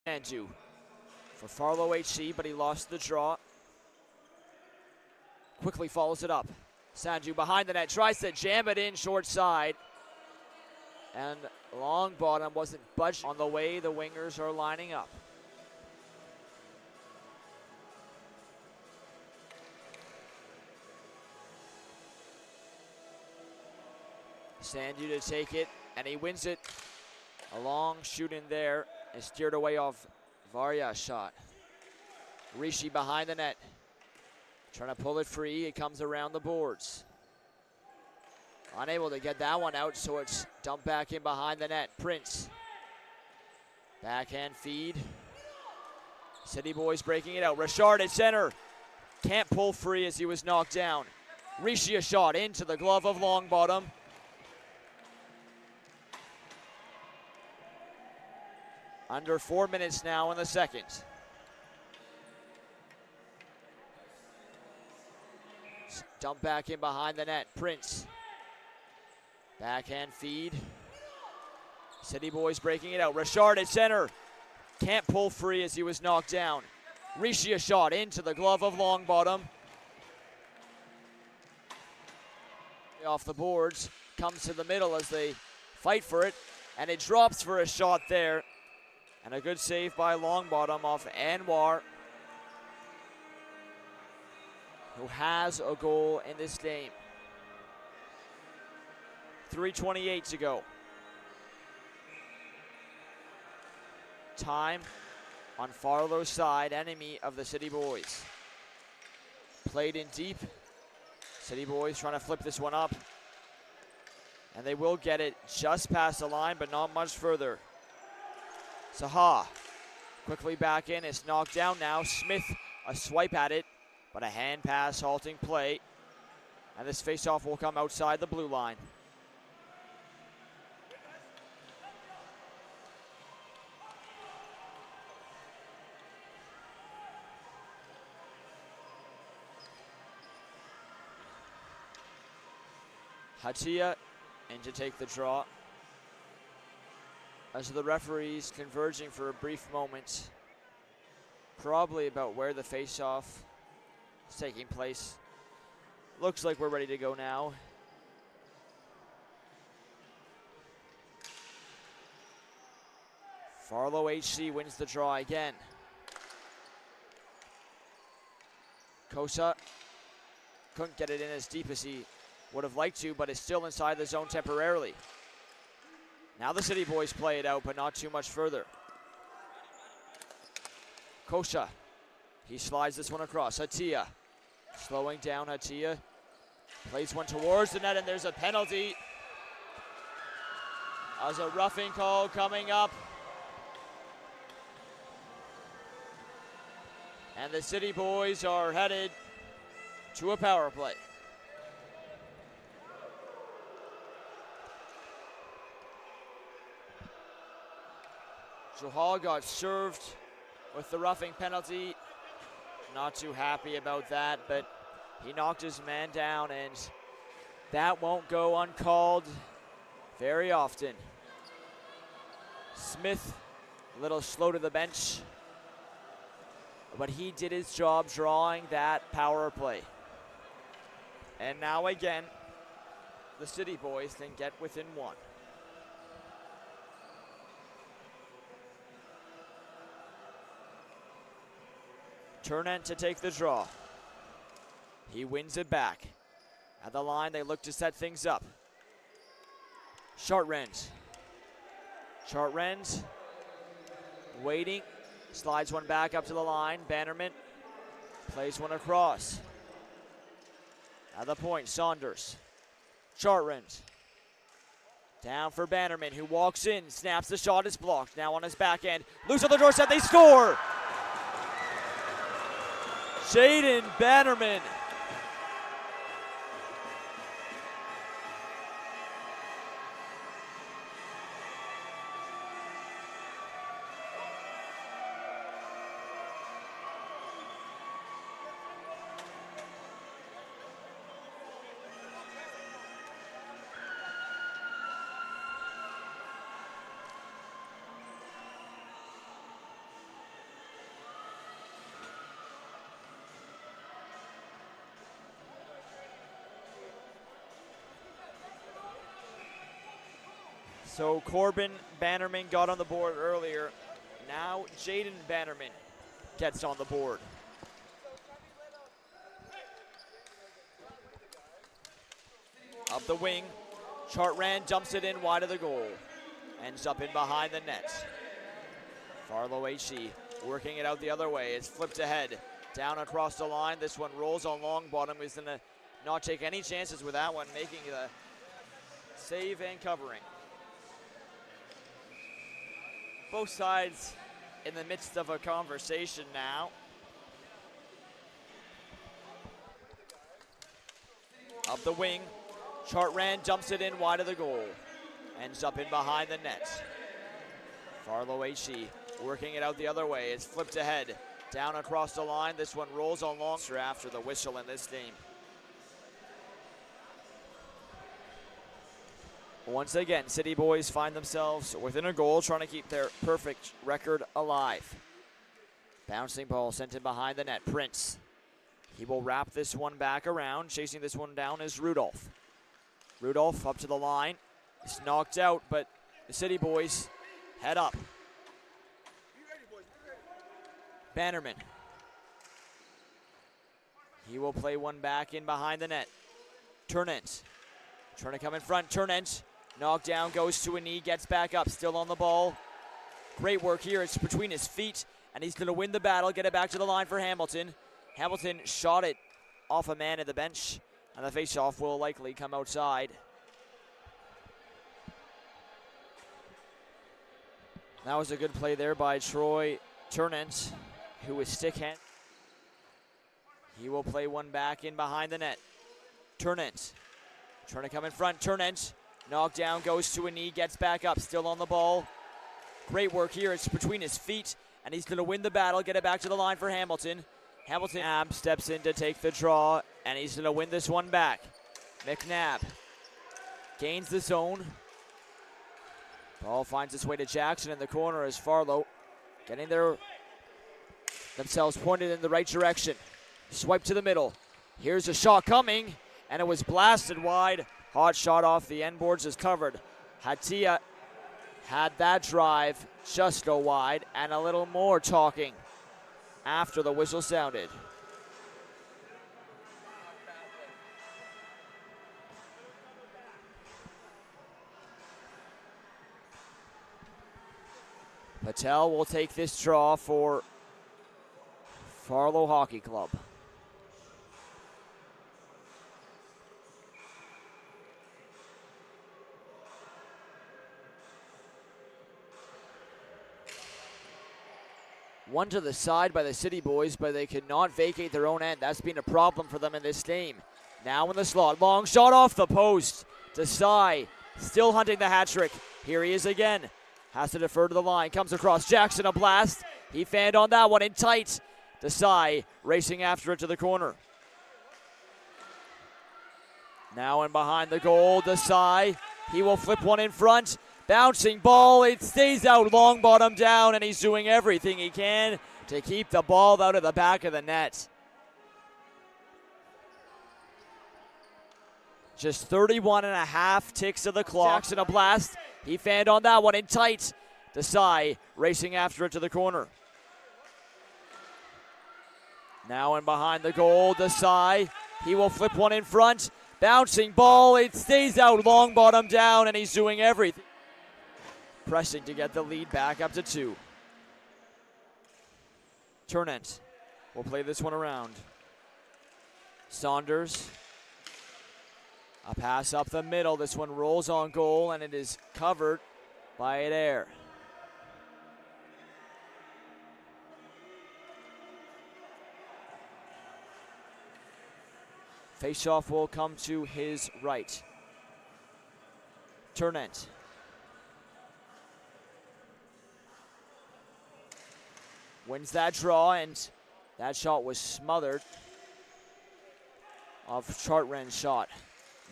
S1: Sandhu for Farlo HC, but he lost the draw. Quickly follows it up. Sandhu behind the net, tries to jam it in short side. And Longbottom wasn't budging on the way the wingers are lining up. Sandhu to take it, and he wins it. A long shoot in there is steered away off Varya's shot. Rishi behind the net. Trying to pull it free, it comes around the boards. Unable to get that one out, so it's dumped back in behind the net. Prince. Backhand feed. City Boys breaking it out. Richard at center. Can't pull free as he was knocked down. Rishi a shot into the glove of Longbottom. Under 4 minutes now in the second. Dump back in behind the net. Prince. Backhand feed. City Boys breaking it out. Richard at center. Can't pull free as he was knocked down. Rishi a shot into the glove of Longbottom. Off the boards. Comes to the middle as they fight for it. And it drops for a shot there. And a good save by Longbottom off Anwar, who has a goal in this game. 3:28 to go. Time on Farlo's side, enemy of the City Boys. Played in deep. City Boys trying to flip this one up. And they will get it just past the line, but not much further. Saha quickly back in. It's knocked down now. Smith a swipe at it, but a hand pass halting play. And this faceoff will come outside the blue line. Hatia in to take the draw. As the referees converging for a brief moment, probably about where the face-off is taking place. Looks like we're ready to go now. Farlo HC wins the draw again. Kosa couldn't get it in as deep as he would have liked to, but is still inside the zone temporarily. Now the City Boys play it out, but not too much further. Kosa, he slides this one across. Hatia, slowing down Hatia. Plays one towards the net, and there's a penalty. As a roughing call coming up. And the City Boys are headed to a power play. Johal got served with the roughing penalty. Not too happy about that, but he knocked his man down, and that won't go uncalled very often. Smith, a little slow to the bench, but he did his job drawing that power play. And now again, the City Boys can get within one. Turnant to take the draw. He wins it back. At the line, they look to set things up. Chartrand. Chartrand waiting. Slides one back up to the line. Bannerman plays one across. At the point, Saunders. Chartrand. Down for Bannerman, who walks in, snaps the shot, is blocked. Now on his back end. Loose on the doorstep, they score! Jaden Bannerman. So Corbin Bannerman got on the board earlier. Now Jaden Bannerman gets on the board. Up the wing, Chartrand dumps it in wide of the goal. Ends up in behind the net. Farlo HC working it out the other way. It's flipped ahead, down across the line. This one rolls on long bottom. He's gonna not take any chances with that one, making the save and covering. Both sides in the midst of a conversation now. Up the wing, Chartrand dumps it in wide of the goal. Ends up in behind the net. Farlo HC working it out the other way. It's flipped ahead, down across the line. This one rolls on long after the whistle in this game. Once again, City Boys find themselves within a goal, trying to keep their perfect record alive. Bouncing ball sent in behind the net. Prince. He will wrap this one back around. Chasing this one down is Rudolph. Rudolph up to the line. It's knocked out, but the City Boys head up. Bannerman. He will play one back in behind the net. Turnant. Trying to come in front. Turnant. Knocked down, goes to a knee, gets back up, still on the ball. Great work here. It's between his feet, and he's going to win the battle, get it back to the line for Hamilton. Hamilton shot it off a man at the bench, and the faceoff will likely come outside. That was a good play there by Troy Turnant, who is stick-hand. He will play one back in behind the net. Turnant trying to come in front. Turnant. Knocked down, goes to a knee, gets back up, still on the ball. Great work here. It's between his feet, and he's going to win the battle, get it back to the line for Hamilton. Hamilton steps in to take the draw, and he's going to win this one back. McNabb gains the zone. Ball finds its way to Jackson in the corner as Farlo getting themselves pointed in the right direction. Swipe to the middle. Here's a shot coming, and it was blasted wide. Hot shot off the end boards is covered. Hatia had that drive just go wide, and a little more talking after the whistle sounded. Patel will take this draw for Farlo Hockey Club. One to the side by the City Boys, but they could not vacate their own end. That's been a problem for them in this game. Now in the slot, long shot off the post. Desai still hunting the hat trick. Here he is again. Has to defer to the line. Comes across Jackson, a blast. He fanned on that one in tight. Desai racing after it to the corner. Now in behind the goal, Desai. He will flip one in front. Bouncing ball, it stays out, long bottom down, and he's doing everything he can to keep the ball out of the back of the net. Just 31 and a half ticks of the clock. Jackson, a blast. He fanned on that one in tight. Desai racing after it to the corner. Now in behind the goal, Desai. He will flip one in front. Bouncing ball, it stays out, long bottom down, and he's doing everything. Pressing to get the lead back up to 2. Turnant will play this one around. Saunders. A pass up the middle. This one rolls on goal, and it is covered by Adair. Faceoff will come to his right. Turnant. Wins that draw, and that shot was smothered off Chartren's shot.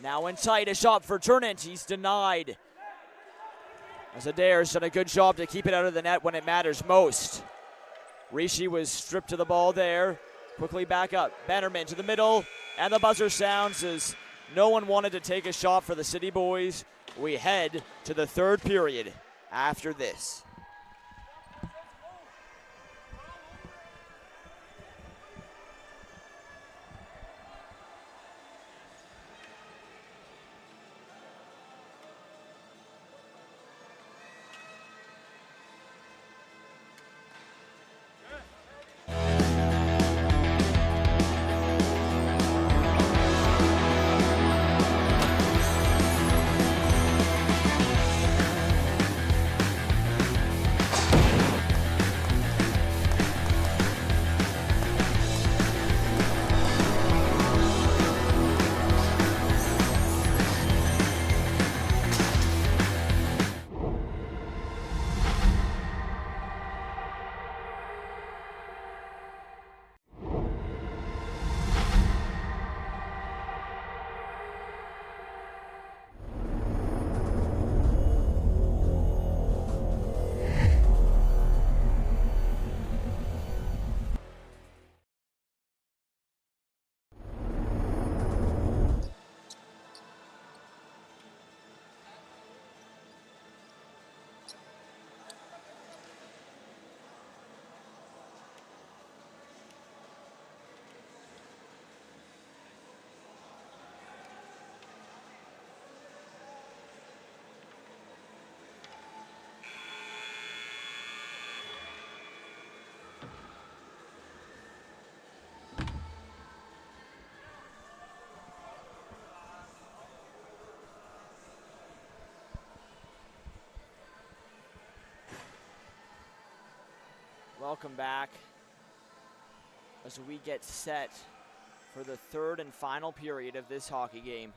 S1: Now in tight, a shot for Turnant. He's denied. As Adair's done a good job to keep it out of the net when it matters most. Rishi was stripped to the ball there. Quickly back up. Bannerman to the middle, and the buzzer sounds as no one wanted to take a shot for the City Boys. We head to the third period after this. Welcome back as we get set for the third and final period of this hockey game.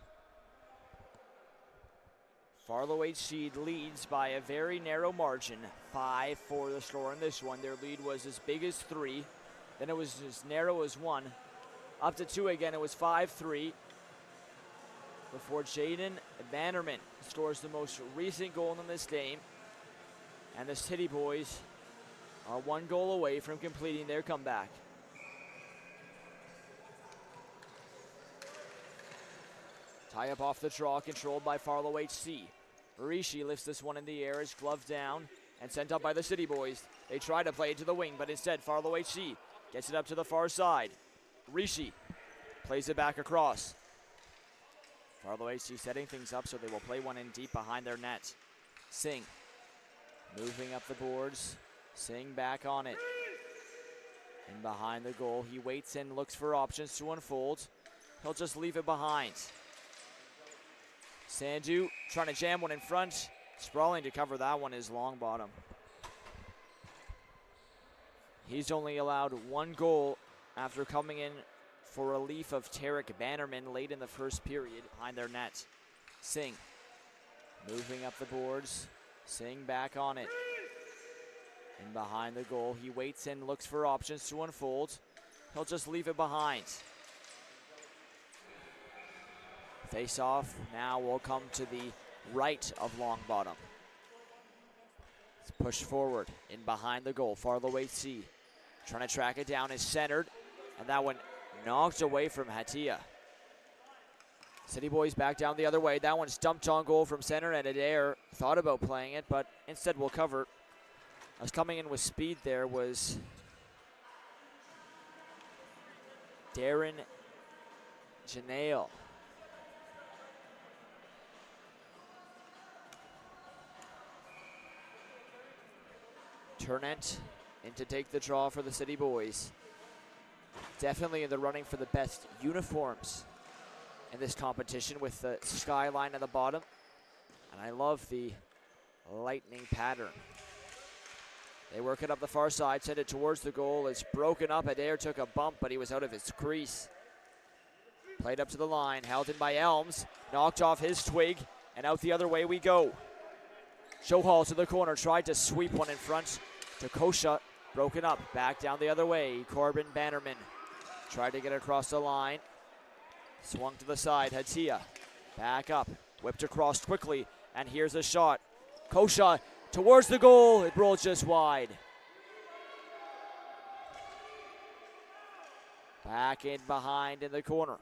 S1: Farlo HC leads by a very narrow margin, 5 for the score in this one. Their lead was as big as 3, then it was as narrow as 1. Up to 2 again, it was 5-3 before Jaden Bannerman scores the most recent goal in this game. And the City Boys are 1 goal away from completing their comeback. Tie up off the draw, controlled by Farlo HC. Rishi lifts this one in the air, is gloved down, and sent up by the City Boys. They try to play it to the wing, but instead Farlo HC gets it up to the far side. Rishi plays it back across. Farlo HC setting things up so they will play one in deep behind their net. Singh moving up the boards. Singh back on it. And behind the goal, he waits and looks for options to unfold. He'll just leave it behind. Sandhu trying to jam one in front. Sprawling to cover that one is Longbottom. He's only allowed one goal after coming in for relief of Tarek Bannerman late in the first period behind their net. Singh moving up the boards. Singh back on it. And behind the goal, he waits and looks for options to unfold. He'll just leave it behind. Face off now will come to the right of Longbottom. It's pushed forward in behind the goal. Farlo HC trying to track it down is centered, and that one knocked away from Hatia. City Boys back down the other way. That one's dumped on goal from center, and Adair thought about playing it, but instead will cover. Us coming in with speed there was Darren Janelle. Turnant in to take the draw for the City Boys. Definitely in the running for the best uniforms in this competition with the skyline at the bottom. And I love the lightning pattern. They work it up the far side, send it towards the goal. It's broken up. Adair took a bump, but he was out of his crease. Played up to the line, held in by Elms. Knocked off his twig, and out the other way we go. Johal to the corner, tried to sweep one in front to Kosha. Broken up, back down the other way. Corbin Bannerman tried to get across the line. Swung to the side, Hatia back up. Whipped across quickly, and here's a shot. Kosha towards the goal, it rolled just wide. Back in behind in the corner.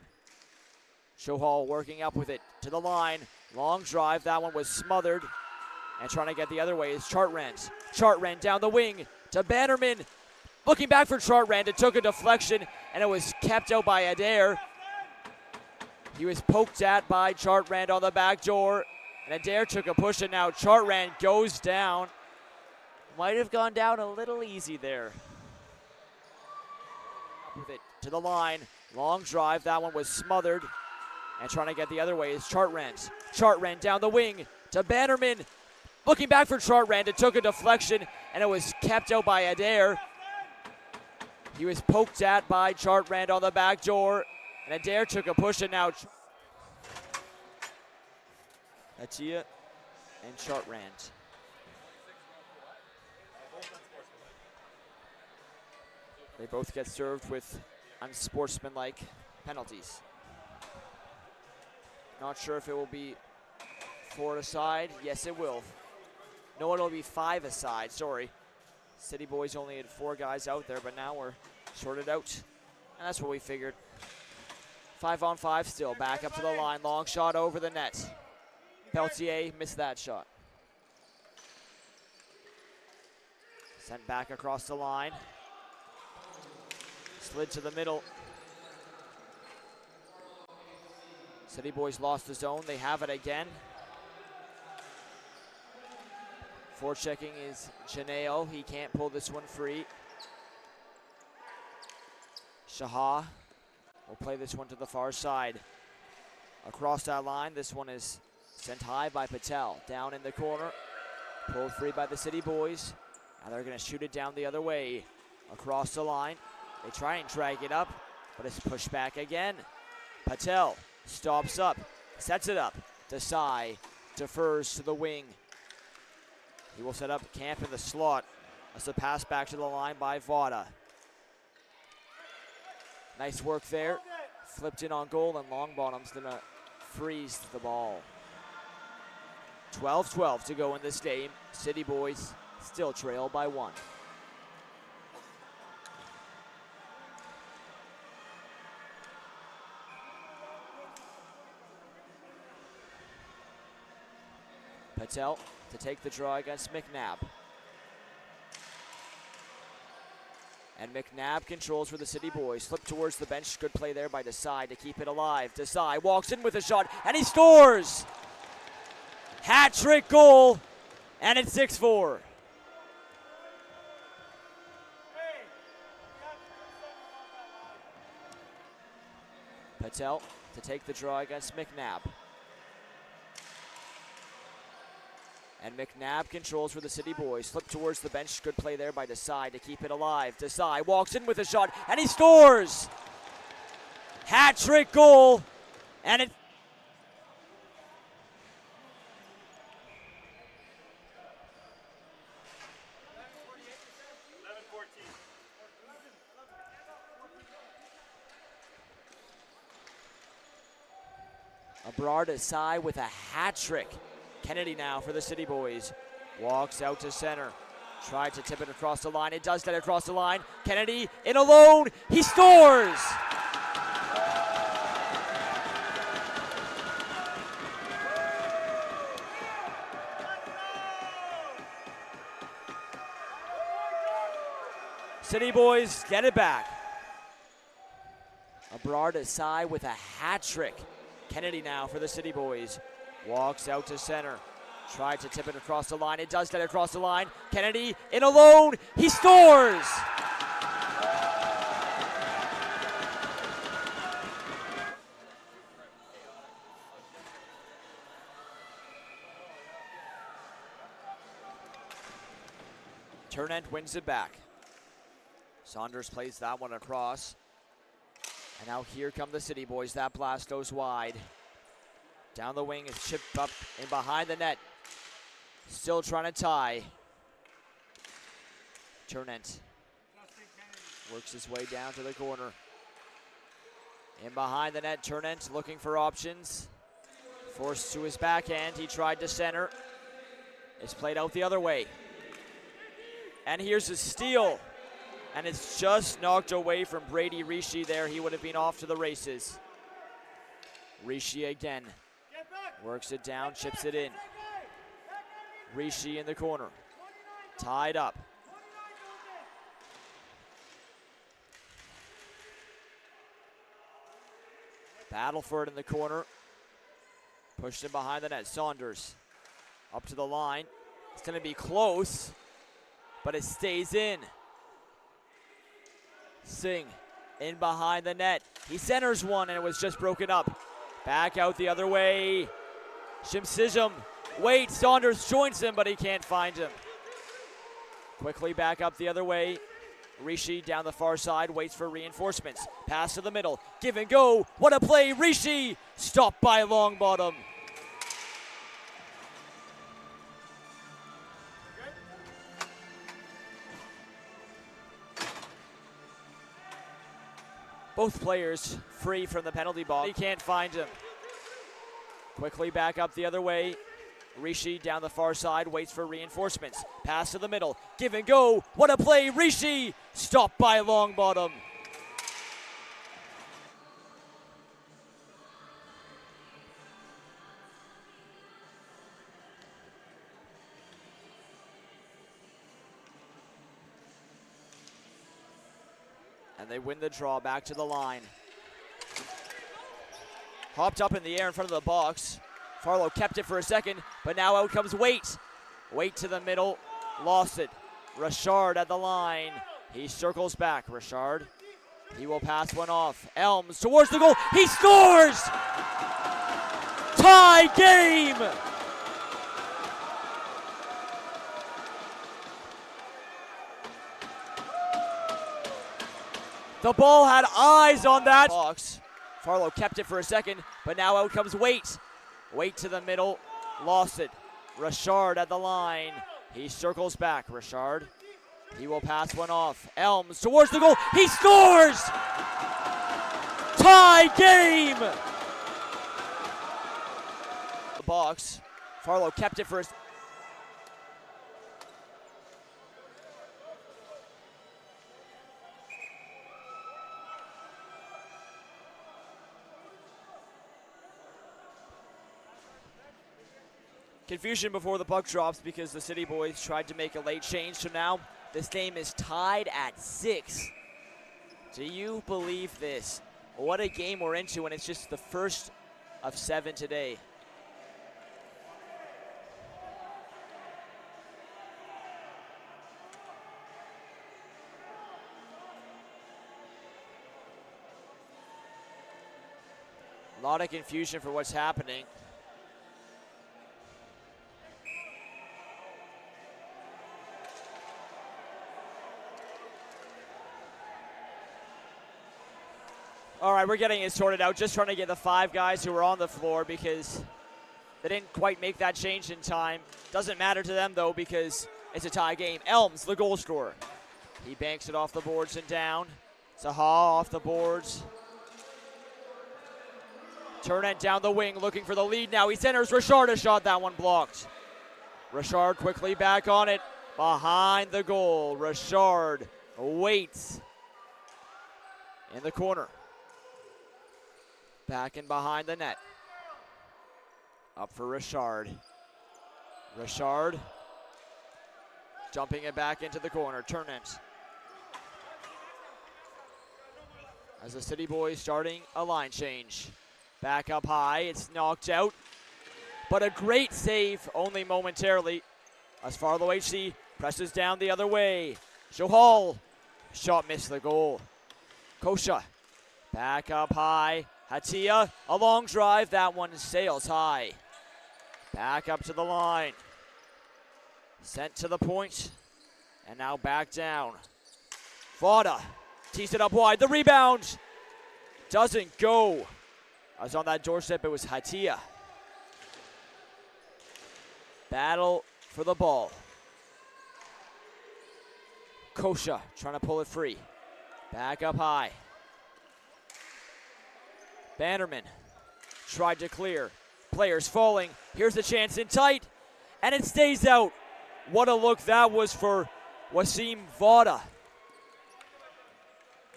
S1: Johal working up with it to the line. Long drive, that one was smothered. And trying to get the other way is Chartrand. Chartrand down the wing to Bannerman. Looking back for Chartrand, it took a deflection, and it was kept out by Adair. He was poked at by Chartrand on the back door. And Adair took a push, and now Chartrand goes down. Might have gone down a little easy there. With it to the line. Long drive, that one was smothered. And trying to get the other way is Chartrand. Chartrand down the wing to Bannerman. Looking back for Chartrand, it took a deflection, and it was kept out by Adair. He was poked at by Chartrand on the back door. And Adair took a push, and now Hatia and Chartrand. They both get served with unsportsmanlike penalties. Not sure if it will be 4 aside. Yes, it will. No, it'll be 5 aside, sorry. City Boys only had 4 guys out there, but now we're sorted out. And that's what we figured. 5 on 5 still, back up to the line. Long shot over the net. Peltier missed that shot. Sent back across the line. Slid to the middle. City Boys lost the zone. They have it again. Forechecking is Janelle. He can't pull this one free. Shaha will play this one to the far side. Across that line, this one is sent high by Patel. Down in the corner. Pulled free by the City Boys. Now they're going to shoot it down the other way. Across the line. They try and drag it up, but it's pushed back again. Patel stops up, sets it up. Desai defers to the wing. He will set up camp in the slot. That's a pass back to the line by Vada. Nice work there. Flipped in on goal, and Longbottom's going to freeze the ball. 12-12 to go in this game. City Boys still trail by 1. Patel to take the draw against McNabb. And McNabb controls for the City Boys. Slip towards the bench. Good play there by Desai to keep it alive. Desai walks in with a shot, and he scores! Hat-trick goal, and it's 6-4. Patel to take the draw against McNabb. And McNabb controls for the City Boys. Slip towards the bench. Good play there by Desai to keep it alive. Desai walks in with a shot, and he scores! Hat-trick goal, and it. Abrar Desai with a hat-trick. Kennedy now for the City Boys. Walks out to center. Tried to tip it across the line. It does get across the line. Kennedy in alone. He scores! City Boys get it back. Abrar Desai with a hat-trick. Kennedy now for the City Boys. Walks out to center. Tried to tip it across the line. It does get across the line. Kennedy in alone. He scores! Turnent wins it back. Saunders plays that one across. And now here come the City Boys. That blast goes wide. Down the wing, it's chipped up in behind the net. Still trying to tie. Turnent works his way down to the corner. In behind the net, Turnent looking for options. Forced to his backhand, he tried to center. It's played out the other way. And here's a steal. And it's just knocked away from Brady Rishi there. He would have been off to the races. Rishi again. Works it down, chips it in. Rishi in the corner. Tied up. Battleford in the corner. Pushed in behind the net. Saunders up to the line. It's going to be close, but it stays in. Singh in behind the net. He centers one, and it was just broken up. Back out the other way. Shimsijum waits. Saunders joins him, but he can't find him. Quickly back up the other way. Rishi down the far side, waits for reinforcements. Pass to the middle. Give and go. What a play. Rishi stopped by Longbottom. Both players free from the penalty box. He can't find him. Quickly back up the other way. Rishi down the far side, waits for reinforcements. Pass to the middle. Give and go. What a play. Rishi stopped by Longbottom. And they win the draw back to the line. Hopped up in the air in front of the box. Farlo kept it for a second, but now out comes Waite. Waite to the middle, lost it. Richard at the line. He circles back. Richard, he will pass one off. Elms towards the goal. He scores! Tie game! The ball had eyes on that box. Farlo kept it for a second, but now out comes Waite. Waite to the middle, lost it. Richard at the line. He circles back. Richard, he will pass one off. Elms towards the goal. He scores! Tie game! The box. Farlo kept it for a Confusion before the puck drops because the City Boys tried to make a late change. So now this game is tied at 6. Do you believe this? What a game we're into, and it's just the first of 7 today. A lot of confusion for what's happening. All right, we're getting it sorted out. Just trying to get the 5 guys who are on the floor because they didn't quite make that change in time. Doesn't matter to them, though, because it's a tie game. Elms, the goal scorer. He banks it off the boards and down. Zaha off the boards. Turnett down the wing, looking for the lead now. He centers. Richard a shot, that one blocked. Richard quickly back on it. Behind the goal. Richard waits in the corner. Back in behind the net. Up for Richard. Richard jumping it back into the corner. Turnett. As the City Boys starting a line change. Back up high, it's knocked out. But a great save, only momentarily. As Farlo HC presses down the other way. Johal, shot missed the goal. Kosha, back up high. Hatia, a long drive, that one sails high. Back up to the line. Sent to the point, and now back down. Vada tees it up wide, the rebound doesn't go. I was on that doorstep, it was Hatia. Battle for the ball. Kosha trying to pull it free. Back up high. Bannerman tried to clear. Players falling. Here's the chance in tight, and it stays out. What a look that was for Wasim Vada.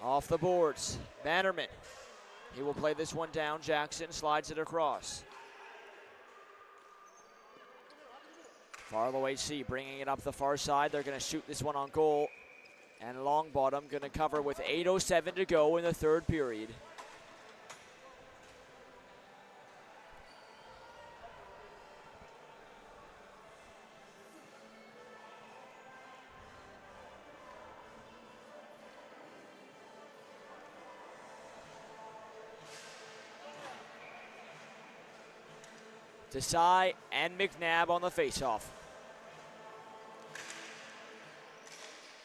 S1: Off the boards. Bannerman. He will play this one down. Jackson slides it across. Farlo HC bringing it up the far side. They're going to shoot this one on goal. And Longbottom going to cover with 8:07 to go in the third period. Desai and McNabb on the faceoff.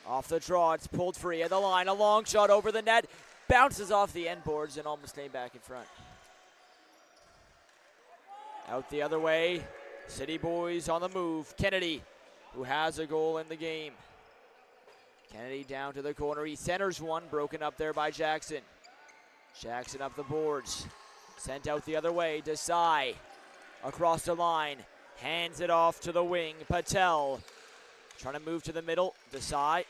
S1: Off the draw, it's pulled free at the line. A long shot over the net. Bounces off the end boards and almost staying back in front. Out the other way, City Boys on the move. Kennedy, who has a goal in the game. Kennedy down to the corner. He centers one, broken up there by Jackson. Jackson up the boards. Sent out the other way, Desai. Across the line, hands it off to the wing. Patel trying to move to the middle. Desai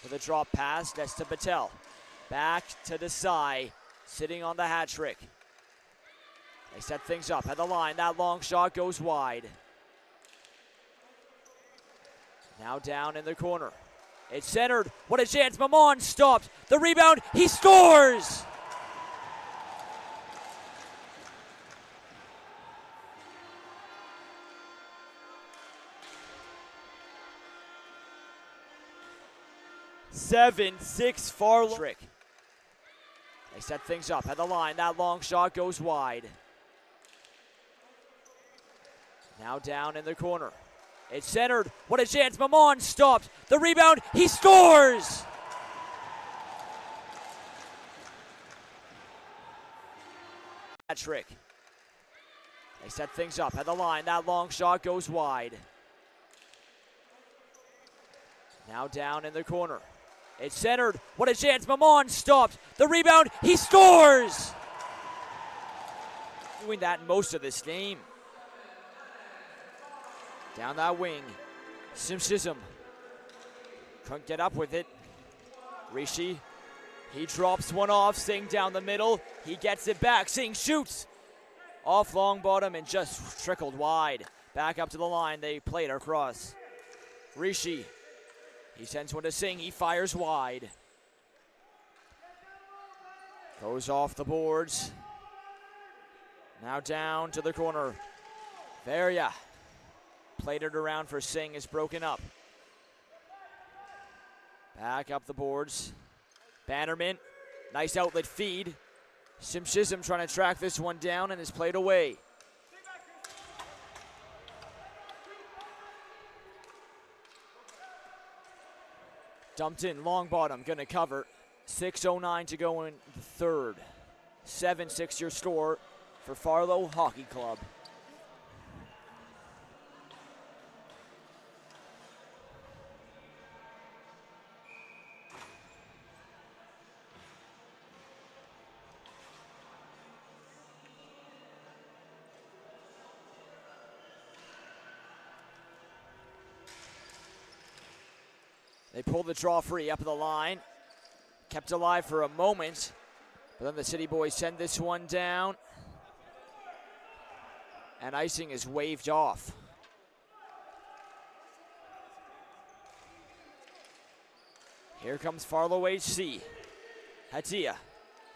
S1: with a drop pass. That's to Patel. Back to Desai, sitting on the hat trick. They set things up at the line. That long shot goes wide. Now down in the corner. It's centered. What a chance. Mamon stopped. The rebound. He scores! Seven, 6 Farlo. Trick. They set things up at the line. That long shot goes wide. Now down in the corner. It's centered. What a chance. Mamon stopped. The rebound. He scores! That trick. They set things up at the line. That long shot goes wide. Now down in the corner. It's centered. What a chance. Mamon stopped. The rebound. He scores! Doing that most of this game. Down that wing. Simshism. Couldn't get up with it. Rishi. He drops one off. Singh down the middle. He gets it back. Singh shoots. Off Longbottom and just trickled wide. Back up to the line. They play it across. Rishi. He sends one to Singh. He fires wide. Goes off the boards. Now down to the corner. Varya. Played it around for Singh. Is broken up. Back up the boards. Bannerman. Nice outlet feed. Simshizm trying to track this one down and is played away. Dumped in, long bottom, gonna cover. 6:09 to go in the third. 7-6 your score for Farlo Hockey Club. They pulled the draw free up the line. Kept alive for a moment. But then the City Boys send this one down. And icing is waved off. Here comes Farlo HC. Hatia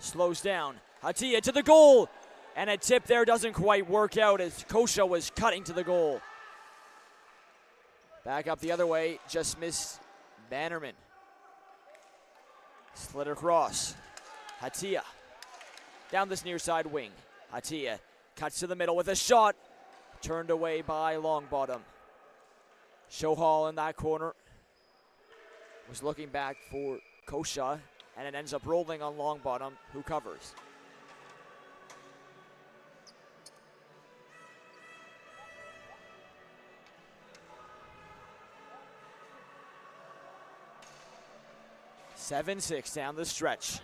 S1: slows down. Hatia to the goal. And a tip there doesn't quite work out as Kosha was cutting to the goal. Back up the other way, just missed Bannerman. Slid across. Hatia. Down this near side wing. Hatia cuts to the middle with a shot. Turned away by Longbottom. Shohal in that corner. Was looking back for Kosha. And it ends up rolling on Longbottom, who covers. Seven, 6 down the stretch.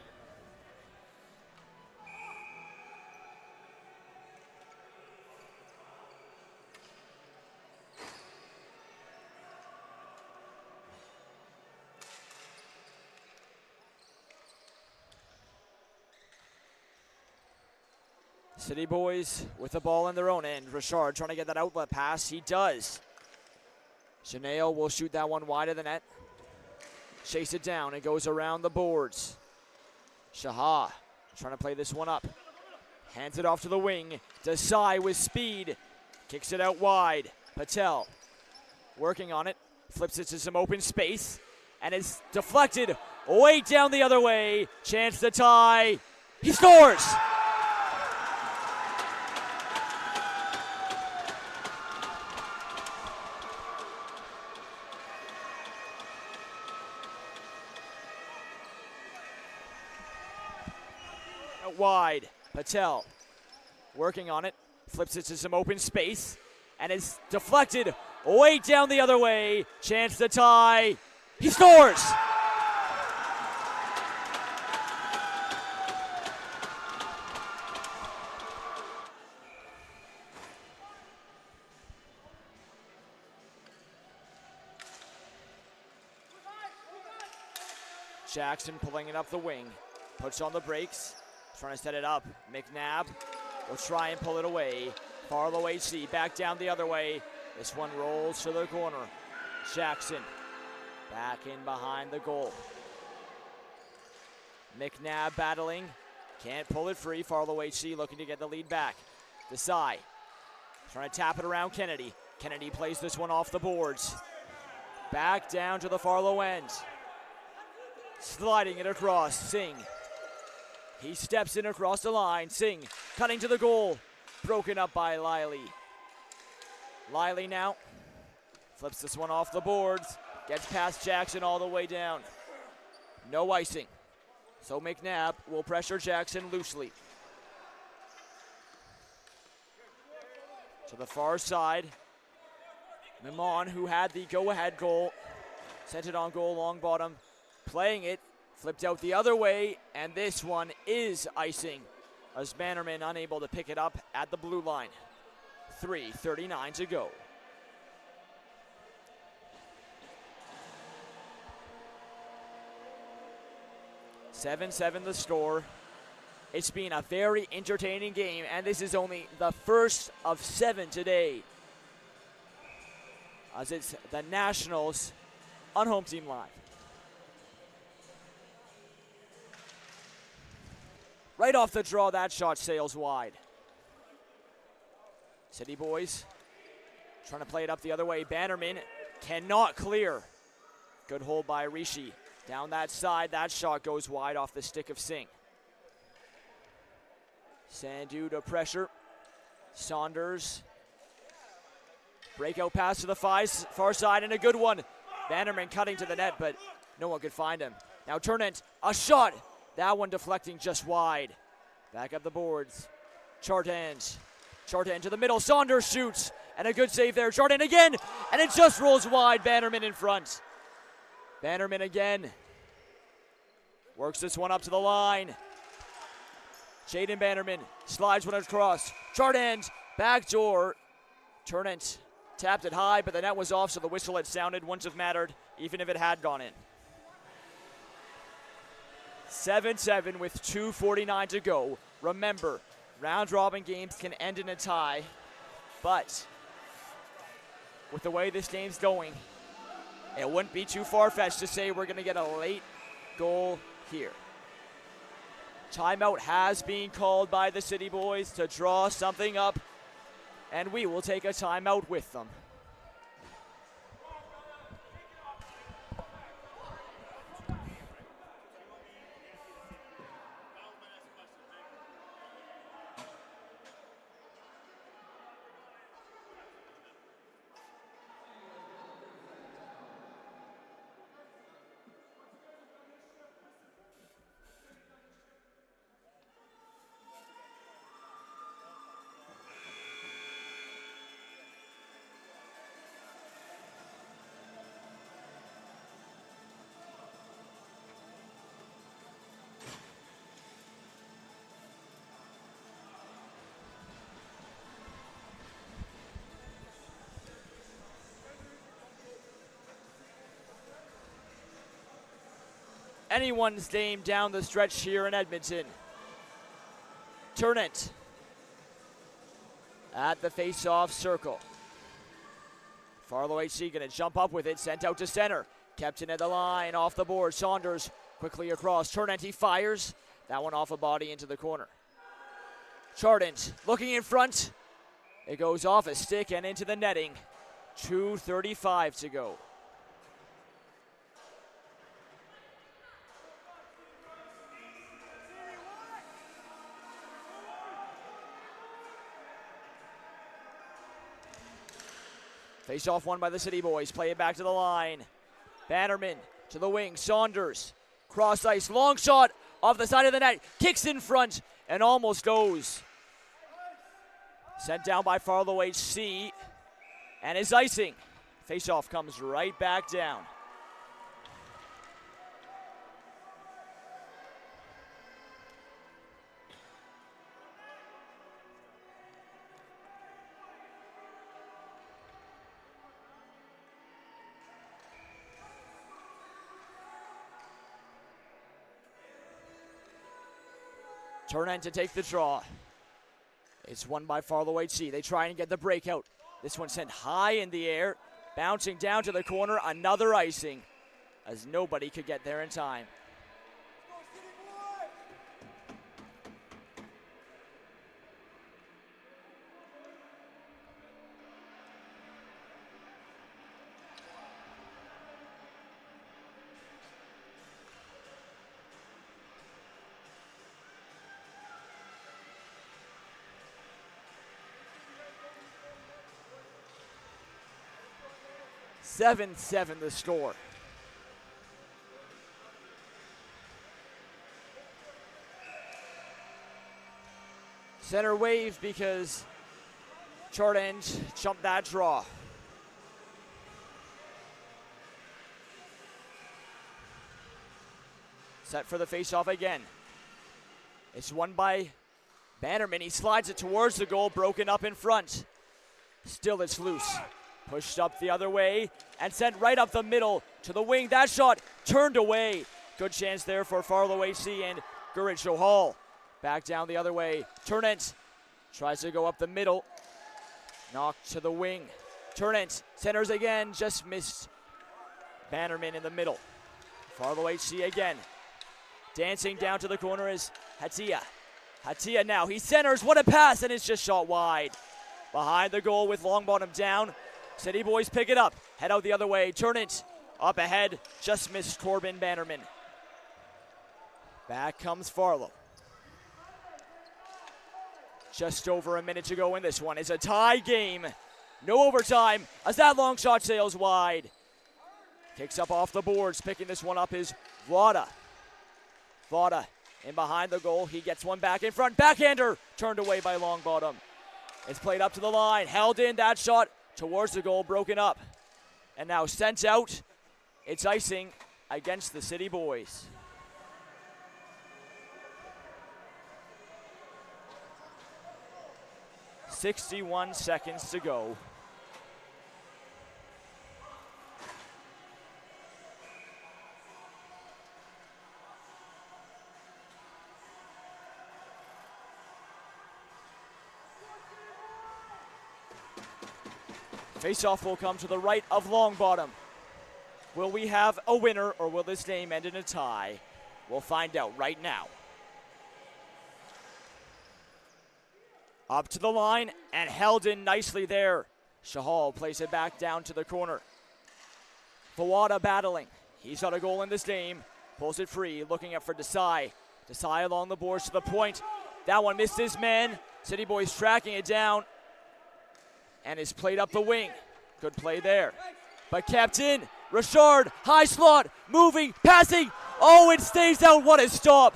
S1: City Boys with the ball in their own end. Richard trying to get that outlet pass. He does. Janelle will shoot that one wide of the net. Chase it down. It goes around the boards. Shah trying to play this one up. Hands it off to the wing. Desai with speed. Kicks it out wide. Patel working on it. Flips it to some open space. And it's deflected way down the other way. Chance to tie. He scores! Wide. Patel working on it. Flips it to some open space. And it's deflected way down the other way. Chance to tie. He scores! Jackson pulling it up the wing. Puts on the brakes. Trying to set it up. McNabb will try and pull it away. Farlo HC back down the other way. This one rolls to the corner. Jackson back in behind the goal. McNabb battling. Can't pull it free. Farlo HC looking to get the lead back. Desai trying to tap it around Kennedy. Kennedy plays this one off the boards. Back down to the Farlo end. Sliding it across. Singh. He steps in across the line. Singh cutting to the goal. Broken up by Liley. Liley now flips this one off the boards. Gets past Jackson all the way down. No icing. So McNabb will pressure Jackson loosely. To the far side. Mimon, who had the go-ahead goal, sent it on goal, long bottom. Playing it. Flipped out the other way, and this one is icing as Bannerman unable to pick it up at the blue line. 3:39 to go. Seven the score. It's been a very entertaining game, and this is only the first of 7 today. as it's the Nationals on Home Team Live. Right off the draw, that shot sails wide. City Boys trying to play it up the other way. Bannerman cannot clear. Good hold by Rishi. Down that side, that shot goes wide off the stick of Singh. Sandhu to pressure. Saunders. Breakout pass to the far side and a good one. Bannerman cutting to the net, but no one could find him. Now Turnant, a shot. That one deflecting just wide. Back up the boards. Chardin to the middle. Saunders shoots. And a good save there. Chardin again. And it just rolls wide. Bannerman in front. Bannerman again. Works this one up to the line. Jaden Bannerman slides one across. Chardin, backdoor. Turnant tapped it high, but the net was off, so the whistle had sounded. Wouldn't have mattered, even if it had gone in. 7-7 with 2:49 to go. Remember, round-robin games can end in a tie, but with the way this game's going, it wouldn't be too far-fetched to say we're going to get a late goal here. Timeout has been called by the City Boys to draw something up, and we will take a timeout with them. Anyone's game down the stretch here in Edmonton. Turnant at the face-off circle. Farlo HC going to jump up with it, sent out to center. Kept in at the line, off the board. Saunders quickly across. Turnant, he fires. That one off a body into the corner. Chardin looking in front. It goes off a stick and into the netting. 2:35 to go. Face off one by the City Boys. Play it back to the line. Bannerman to the wing. Saunders. Cross ice. Long shot off the side of the net. Kicks in front and almost goes. Sent down by Farlo HC. And is icing. Face off comes right back down. Turnant to take the draw. It's won by Farlo HC. They try and get the breakout. This one sent high in the air, bouncing down to the corner. Another icing, as nobody could get there in time. (7-7) the score. Center wave because Chardin jumped that draw. Set for the face-off again. It's won by Bannerman. He slides it towards the goal, broken up in front. Still it's loose. Pushed up the other way and sent right up the middle to the wing. That shot turned away. Good chance there for Farlo HC and Guricho Hall. Back down the other way. Turnant tries to go up the middle. Knocked to the wing. Turnant centers again, just missed. Bannerman in the middle. Farlo HC again. Dancing down to the corner is Hatia. Hatia now, he centers, what a pass, and it's just shot wide. Behind the goal with Longbottom down. City Boys pick it up, head out the other way. Turnant up ahead, just missed Corbin Bannerman. Back comes Farlo. Just over a minute to go in this one. It's a tie game. No overtime as that long shot sails wide. Kicks up off the boards. Picking this one up is Vlada. Vlada in behind the goal. He gets one back in front. Backhander turned away by Longbottom. It's played up to the line. Held in that shot towards the goal. Broken up. And now sent out. It's icing against the City Boys. .61 seconds to go. Face-off will come to the right of Longbottom. Will we have a winner or will this game end in a tie? We'll find out right now. Up to the line and held in nicely there. Shahal plays it back down to the corner. Fawada battling. He's got a goal in this game. Pulls it free, looking up for Desai. Desai along the boards to the point. That one missed his man. City Boys tracking it down. And is played up the wing. Good play there. But kept in. Richard, high slot, moving, passing. Oh, it stays out. What a stop.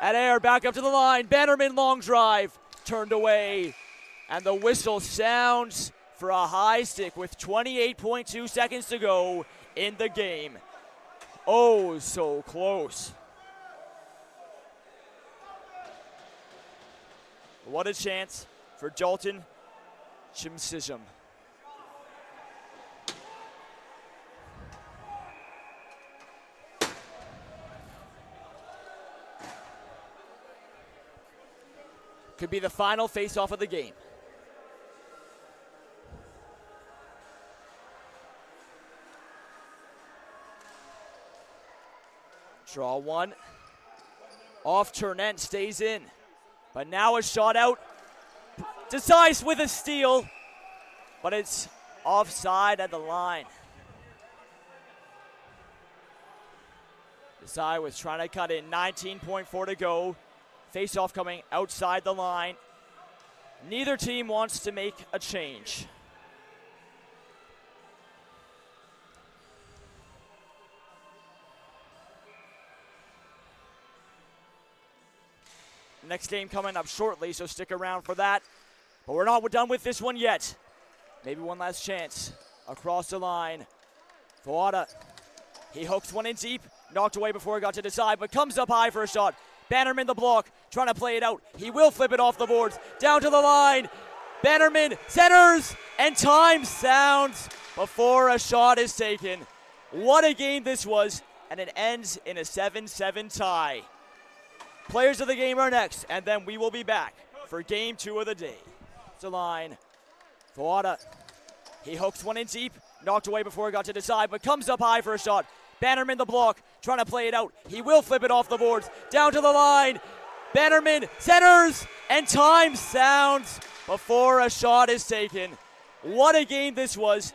S1: At air, back up to the line. Bannerman long drive. Turned away. And the whistle sounds for a high stick with 28.2 seconds to go in the game. Oh, so close. What a chance for Dalton Chimsism. Could be the final face-off of the game. Draw one. Off Turnant, stays in. But now a shot out. Decides with a steal. But it's offside at the line. Desai was trying to cut in. 19.4 to go. Face-off coming outside the line. Neither team wants to make a change. Next game coming up shortly, so stick around for that. But we're not done with this one yet. Maybe one last chance. Across the line. Fawada. He hooks one in deep. Knocked away before it got to Desai, but comes up high for a shot. Bannerman the block, trying to play it out. He will flip it off the boards. Down to the line. Bannerman centers, and time sounds before a shot is taken. What a game this was, and it ends in a 7-7 tie. Players of the game are next, and then we will be back for game 2 of the day. To line. Fawada. He hooks one in deep. Knocked away before it got to Desai, but comes up high for a shot. Bannerman the block, trying to play it out. He will flip it off the boards. Down to the line. Bannerman centers, and time sounds before a shot is taken. What a game this was,